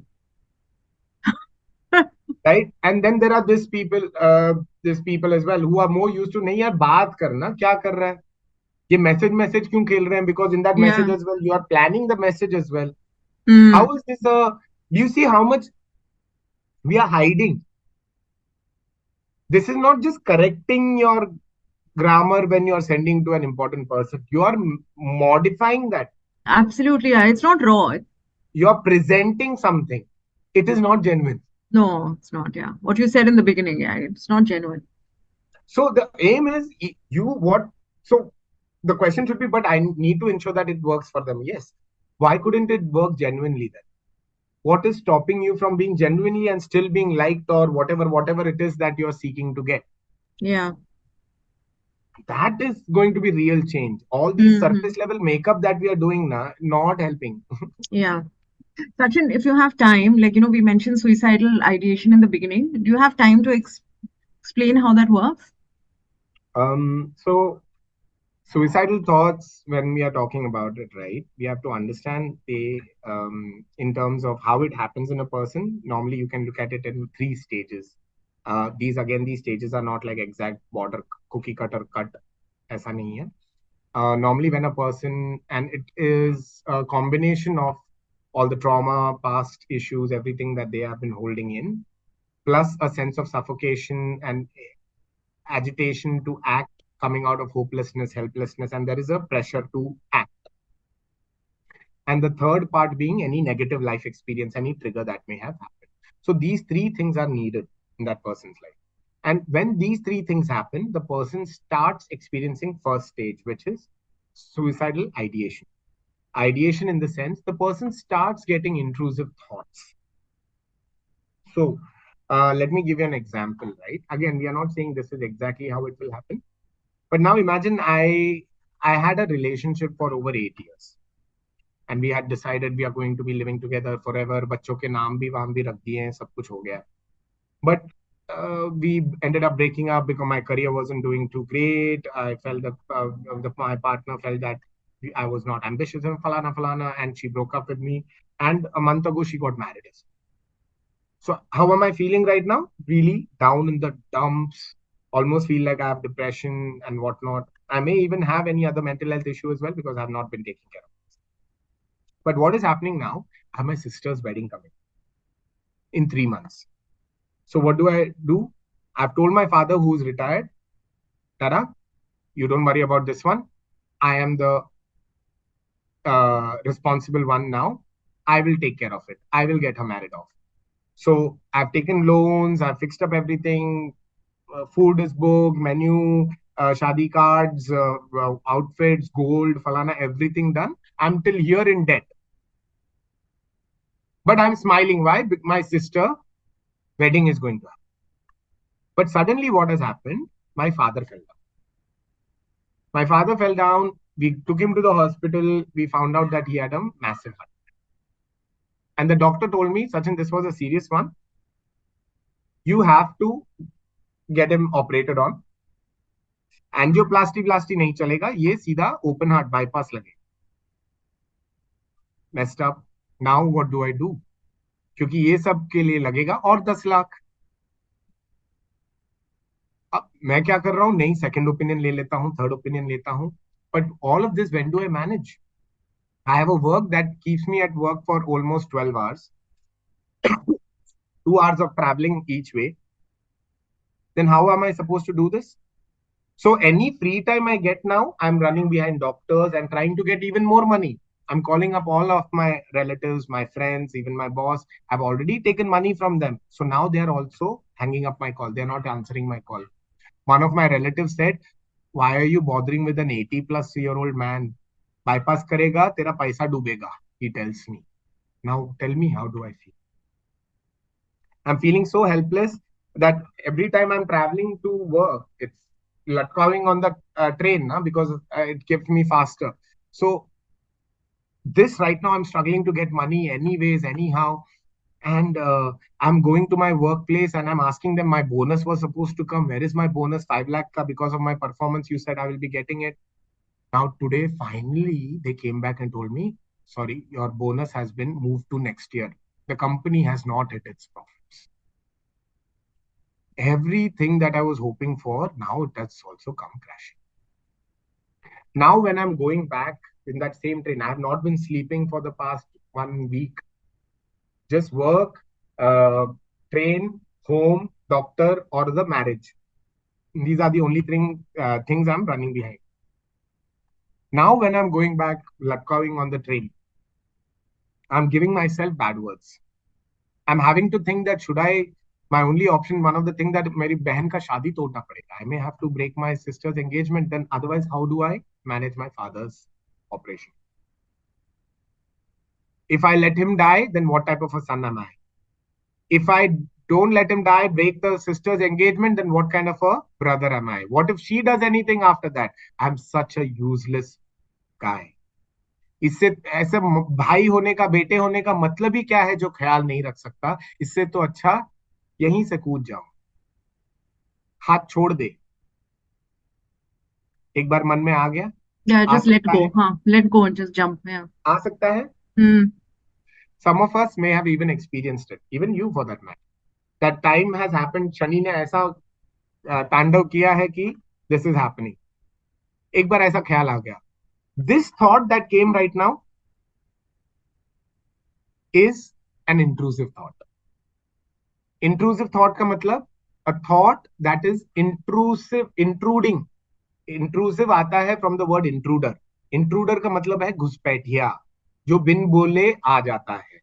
right. And then there are this people as well who are more used to नहीं यार बात करना क्या कर रहा है ये message क्यों खेल रहे हैं because in that message Yeah. as well you are planning the message as well. How Hmm. is this a do you see how much we are hiding? This is not just correcting your grammar when you are sending to an important person. You are modifying that. Absolutely. Yeah. It's not raw. You are presenting something. It is not genuine. No, it's not. Yeah. What you said in the beginning. Yeah. It's not genuine. So the aim is you what? So the question should be, but I need to ensure that it works for them. Yes. Why couldn't it work genuinely then? What is stopping you from being genuinely and still being liked or whatever it is that you're seeking to get? Yeah. That is going to be real change. All these Hmm. surface level makeup that we are doing now, not helping. Yeah. Sachin, if you have time, we mentioned suicidal ideation in the beginning. Do you have time to explain how that works? So suicidal thoughts, when we are talking about it, right, we have to understand the in terms of how it happens in a person. Normally you can look at it in three stages. These stages are not like exact border cookie cutter cut. ऐसा नहीं है. Normally when a person, and it is a combination of all the trauma, past issues, everything that they have been holding in, plus a sense of suffocation and agitation to act coming out of hopelessness, helplessness, and there is a pressure to act. And the third part being any negative life experience, any trigger that may have happened. So these three things are needed in that person's life. And when these three things happen, the person starts experiencing first stage, which is suicidal ideation. Ideation in the sense the person starts getting intrusive thoughts. So let me give you an example, right? Again, we are not saying this is exactly how it will happen. But now imagine I had a relationship for over 8 years, and we had decided we are going to be living together forever. बच्चों के नाम भी वाम भी रख दिए हैं, सब कुछ हो गया. But we ended up breaking up because my career wasn't doing too great. I felt that my partner felt that I was not ambitious and falana falana, and she broke up with me. And a month ago, she got married. So how am I feeling right now? Really down in the dumps. Almost feel like I have depression and whatnot. I may even have any other mental health issue as well because I've not been taking care of it. But what is happening now? I have my sister's wedding coming in 3 months. So what do I do? I've told my father, who's retired, Tara, you don't worry about this one. I am the responsible one now. I will take care of it. I will get her married off. So I've taken loans. I've fixed up everything. Food is booked, menu, shadi cards, outfits, gold, falana, everything done. I'm till here in debt. But I'm smiling. Why? My sister wedding is going to happen. But suddenly what has happened? My father fell down. My father fell down. We took him to the hospital. We found out that he had a massive heart. And the doctor told me, Sachin, this was a serious one. You have to get him operated on. Angioplasty नहीं चलेगा, ये सीधा open heart bypass लगेगा. Messed up. Now what do I do? क्योंकि ये सब के लिए लगेगा और 10 लाख. अब मैं क्या कर रहा हूं? नहीं, सेकंड ओपिनियन ले लेता हूं, थर्ड ओपिनियन लेता हूं. But all of this when do I manage? I have a work that keeps me at work for almost 12 hours. 2 hours of traveling each way, then how am I supposed to do this? So any free time I get now, I'm running behind doctors and trying to get even more money. I'm calling up all of my relatives, my friends, even my boss. I've already taken money from them. So now they're also hanging up my call. They're not answering my call. One of my relatives said, why are you bothering with an 80 plus year old man? Bypass karega, tera paisa dubega, he tells me. Now tell me, how do I feel? I'm feeling so helpless that every time I'm traveling to work, it's latkawing on the train because it keeps me faster. So this right now, I'm struggling to get money anyways, anyhow. And I'm going to my workplace and I'm asking them, my bonus was supposed to come. Where is my bonus? 5 lakh ka, because of my performance. You said I will be getting it. Now, today, finally, they came back and told me, sorry, your bonus has been moved to next year. The company has not hit its profits. Everything that I was hoping for, now it has also come crashing. Now, when I'm going back in that same train, I have not been sleeping for the past 1 week. Just work, uh, train, home, doctor, or the marriage. These are the only things I'm running behind. Now, when I'm going back, latkawing on the train, I'm giving myself bad words. I'm having to think that should I, my only option, one of the things that मेरी बहन का शादी तोड़ना पड़ेगा. I may have to break my sister's engagement. Then otherwise, how do I manage my father's operation? If I let him die, then what type of a son am I? If I don't let him die, break the sister's engagement, then what kind of a brother am I? What if she does anything after that? I'm such a useless guy. इससे ऐसे भाई होने का, बेटे होने का मतलब ही क्या है जो ख्याल नहीं रख सकता? इससे तो अच्छा यहीं से कूद जाओ, हाथ छोड़ दे. एक बार मन में आ गया, Yeah, आ just let सकता go. है, Let go and just jump. Yeah. आ सकता है. Hmm. Some of us may have even experienced it, even you for that matter. That time has happened. Shani ने ऐसा तांडव किया है कि this is happening. एक बार ऐसा ख्याल आ गया. This thought that came right now is an intrusive thought. Intrusive thought का मतलब a thought that is intrusive, intruding. Intrusive आता है from the word intruder. Intruder का मतलब है घुसपैठिया, जो बिन बोले आ जाता है.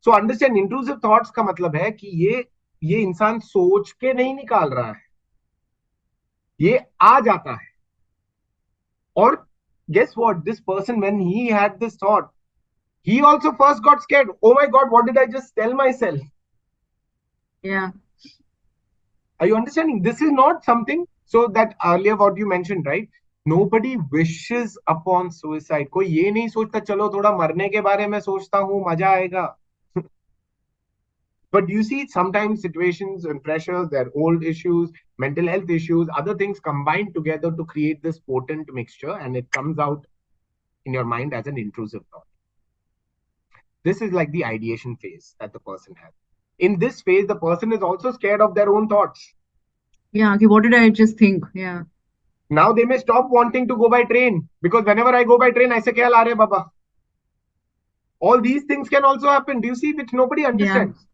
So understand, intrusive thoughts का मतलब है कि ये इंसान सोच के नहीं निकाल रहा है, ये आ जाता है. और guess what? This person, when he had this thought, he also first got scared. Oh my God, what did I just tell myself? Yeah. Are you understanding? This is not something, so that earlier what you mentioned, right? Nobody wishes upon suicide. कोई ये नहीं सोचता चलो थोड़ा मरने के बारे में सोचता हूँ, मजा आएगा. But you see, sometimes situations and pressures, their old issues, mental health issues, other things combine together to create this potent mixture, and it comes out in your mind as an intrusive thought. This is like the ideation phase that the person has. In this phase, the person is also scared of their own thoughts. Yeah. Okay, what did I just think? Yeah. Now they may stop wanting to go by train because whenever I go by train, I say, "Kya la rahe baba?" All these things can also happen. Do you see? Which nobody Yeah. understands.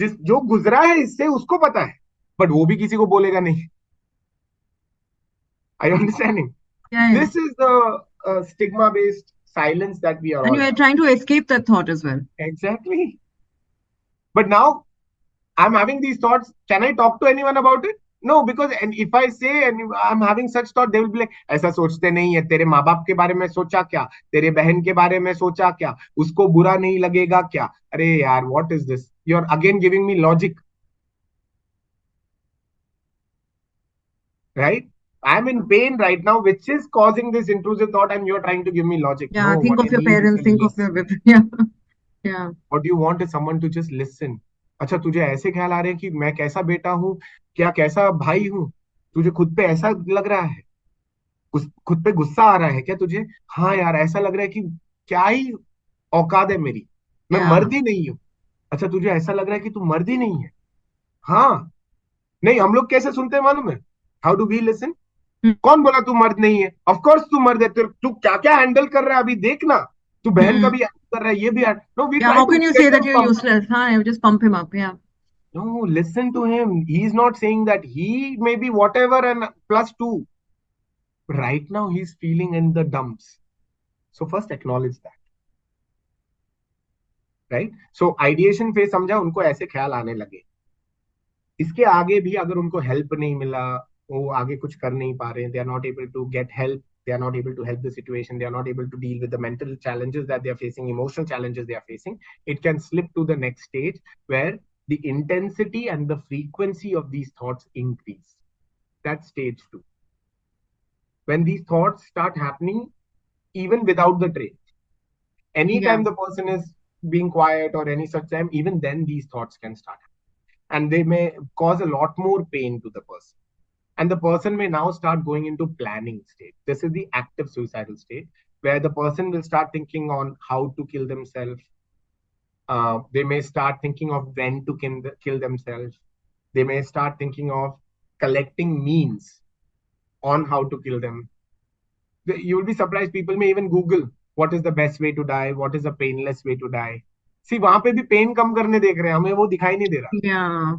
जो गुजरा है इससे उसको पता है, but वो भी किसी को बोलेगा नहीं. Are you understanding? Yeah. Yeah. This is the stigma-based silence that we are And all you are having. trying to escape that thought as well. Exactly. But now I'm having these thoughts. Can I talk to anyone about it? No, because and if I say and I'm having such thought, they will be like, ऐसा सोचते नहीं है, तेरे माँ बाप के बारे में सोचा क्या, तेरे बहन के बारे में सोचा क्या, उसको बुरा नहीं लगेगा क्या? अरे यार, what is this? You're again giving me logic, right? I'm in pain right now, which is causing this intrusive thought, and you're trying to give me logic. Yeah. No, Think what I of your need is a parents. Think of your listener. yeah. Yeah. What you want is someone to just listen. अच्छा, तुझे ऐसे ख्याल आ रहे हैं कि मैं कैसा बेटा हूँ, क्या कैसा भाई हूँ? तुझे खुद पे ऐसा लग रहा है, खुद पे गुस्सा आ रहा है क्या तुझे? हाँ यार, ऐसा लग रहा है कि क्या ही औकात है मेरी, मैं Yeah. मर्द ही नहीं हूँ. अच्छा, तुझे ऐसा लग रहा है कि तू मर्द ही नहीं है. हाँ. नहीं, हम लोग कैसे सुनते हैं मालूम है? How do we listen? Hmm. कौन बोला तू मर्द नहीं है? ऑफ कोर्स तू मर्द है. तू क्या क्या हैंडल कर रहा है अभी देखना. तू बहन का Hmm. भी हेल्प कर रहा है, ये भी no, we Yeah, try how to can you say get that him you're pump. useless? Huh? You just pump him up. Yeah. No, listen to him. He's not saying that he may be whatever and plus two. Right now, he's feeling in the dumps. So first acknowledge that, right? So ideation phase समझा, उनको ऐसे ख्याल आने लगे. इसके आगे भी अगर उनको हेल्प नहीं मिला, वो आगे कुछ कर नहीं पा रहे, they are not able to get help, they are not able to help the situation, they are not able to deal with the mental challenges that they are facing, emotional challenges they are facing, it can slip to the next stage where the intensity and the frequency of these thoughts increase. That's stage two. When these thoughts start happening even without the train, Yeah. anytime the person is being quiet or any such time, even then these thoughts can start, and they may cause a lot more pain to the person, and the person may now start going into planning state. This is the active suicidal state, where the person will start thinking on how to kill themselves. They may start thinking of when to kill themselves. They may start thinking of collecting means on how to kill them. You will be surprised, people may even google what is the best way to die, what is a painless way to die. See, वहां पे भी pen कम करने देख रहे हैं, हमें वो दिखाई नहीं दे रहा. Yeah.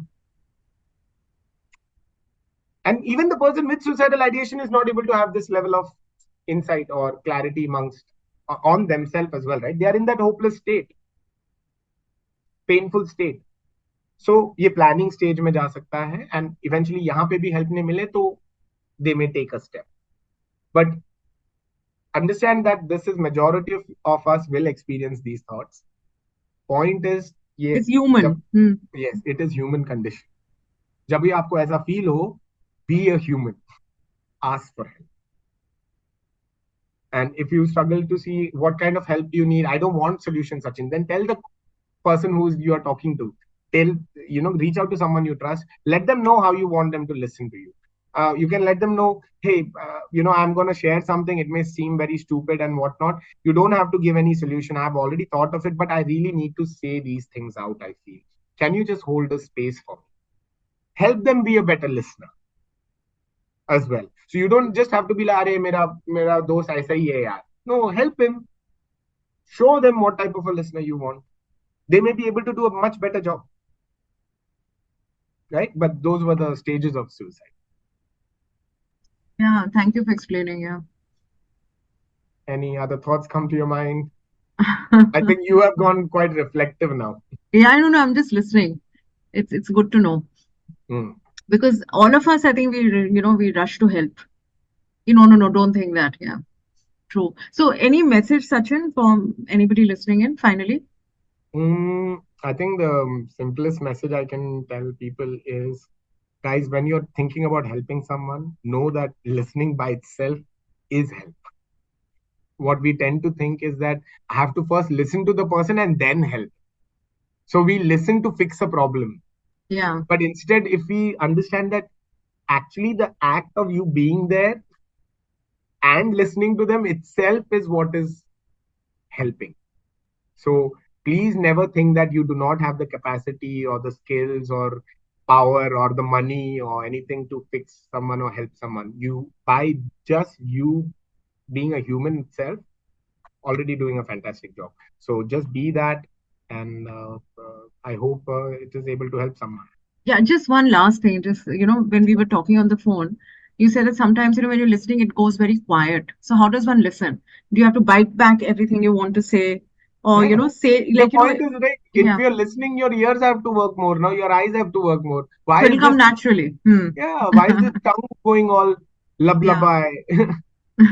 And even the person with suicidal ideation is not able to have this level of insight or clarity amongst on themselves as well, right? They are in that hopeless state, painful state. So ये planning stage में जा सकता है, and eventually यहाँ पे भी help नहीं मिले तो they may take a step. But understand that this is majority of us will experience these thoughts. Point is ये It's जब, human. Hmm. yes, it is human condition. जब भी आपको ऐसा feel हो, be a human, ask for help. And if you struggle to see what kind of help you need, I don't want solutions, Sachin, then tell the person who you are talking to. Tell, reach out to someone you trust. Let them know how you want them to listen to you. You can let them know, hey, I'm going to share something. It may seem very stupid and whatnot. You don't have to give any solution. I've already thought of it, but I really need to say these things out, I feel. Can you just hold a space for me? Help them be a better listener as well. So you don't just have to be like, "Arey, mera dost aisa hi hai yaar." No, help him. Show them what type of a listener you want. They may be able to do a much better job, right? But those were the stages of suicide. Yeah. Thank you for explaining. Yeah. Any other thoughts come to your mind? I think you have gone quite reflective now. Yeah, I don't know. I'm just listening. It's good to know Mm. because all of us, I think we rush to help. No, don't think that. Yeah, true. So, any message, Sachin, from anybody listening in? Finally. I think the simplest message I can tell people is, guys, when you're thinking about helping someone, know that listening by itself is help. What we tend to think is that I have to first listen to the person and then help. So we listen to fix a problem. Yeah. But instead, if we understand that actually the act of you being there and listening to them itself is what is helping. So please never think that you do not have the capacity or the skills or power or the money or anything to fix someone or help someone. You, by just you being a human itself, already doing a fantastic job. So just be that, and I hope it is able to help someone. Yeah, just one last thing. Just, when we were talking on the phone, you said that sometimes, when you're listening, it goes very quiet. So how does one listen? Do you have to bite back everything you want to say? Or, Yeah. say The like, point is, right, if yeah. you're listening, your ears have to work more. Now your eyes have to work more. So Why it'll is come this? naturally. Hmm. Yeah, why is this tongue going all Yeah. lublabai?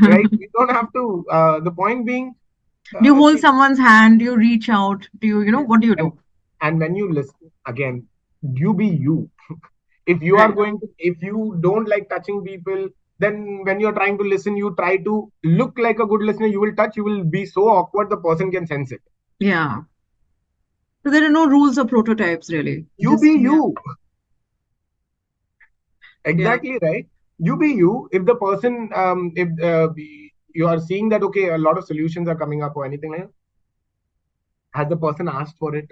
Right? We don't have to. The point being, Do you hold see, someone's hand? Do you reach out? Do you, yes, what do you and do? and when you listen again, you be you. If you are Right. going to, if you don't like touching people, then when you're trying to listen, you try to look like a good listener. You will touch. You will be so awkward. The person can sense it. Yeah. So there are no rules or prototypes really. You be Just, yeah. you. Yeah. Exactly right. You be you. If the person, if you are seeing that, okay, a lot of solutions are coming up or anything like that, has the person asked for it?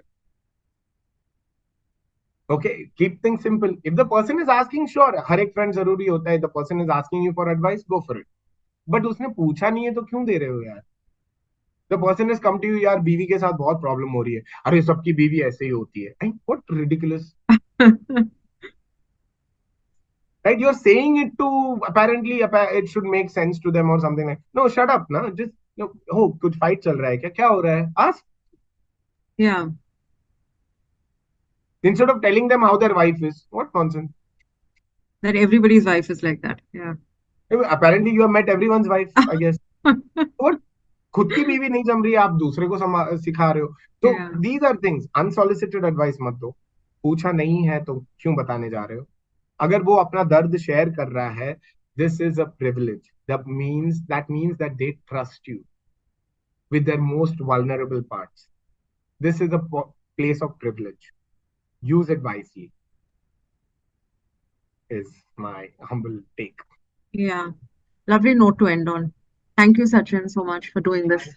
Okay, keep things simple. If the person is asking, sure, हर एक friend जरूरी होता है. The person is asking you for advice, go for it. But उसने पूछा नहीं है तो क्यों दे रहे हो यार? The person has come to you, यार बीवी के साथ बहुत प्रॉब्लम हो रही है, अरे सबकी बीवी ऐसे ही होती है. What ridiculous. Right, you're saying it to apparently it should make sense to them or something like, no, shut up na, just, oh, कुछ fight चल रहा है क्या, क्या हो रहा है, ask. Yeah, Instead of telling them how their wife is. What nonsense. that everybody's wife is like that. Yeah. Apparently you have met everyone's wife, I guess. What? खुद की बीवी नहीं जम रही है, आप दूसरे को सिखा रहे हो. तो Yeah. these are things. Unsolicited advice मत दो. पूछा नहीं है तो क्यों बताने जा रहे हो. अगर वो अपना दर्द शेयर कर रहा है, this is a privilege. That means that they trust you with their most vulnerable parts. This is a place of privilege. Use it wisely, is my humble take. Yeah. Lovely note to end on. Thank you, Sachin, so much for doing this.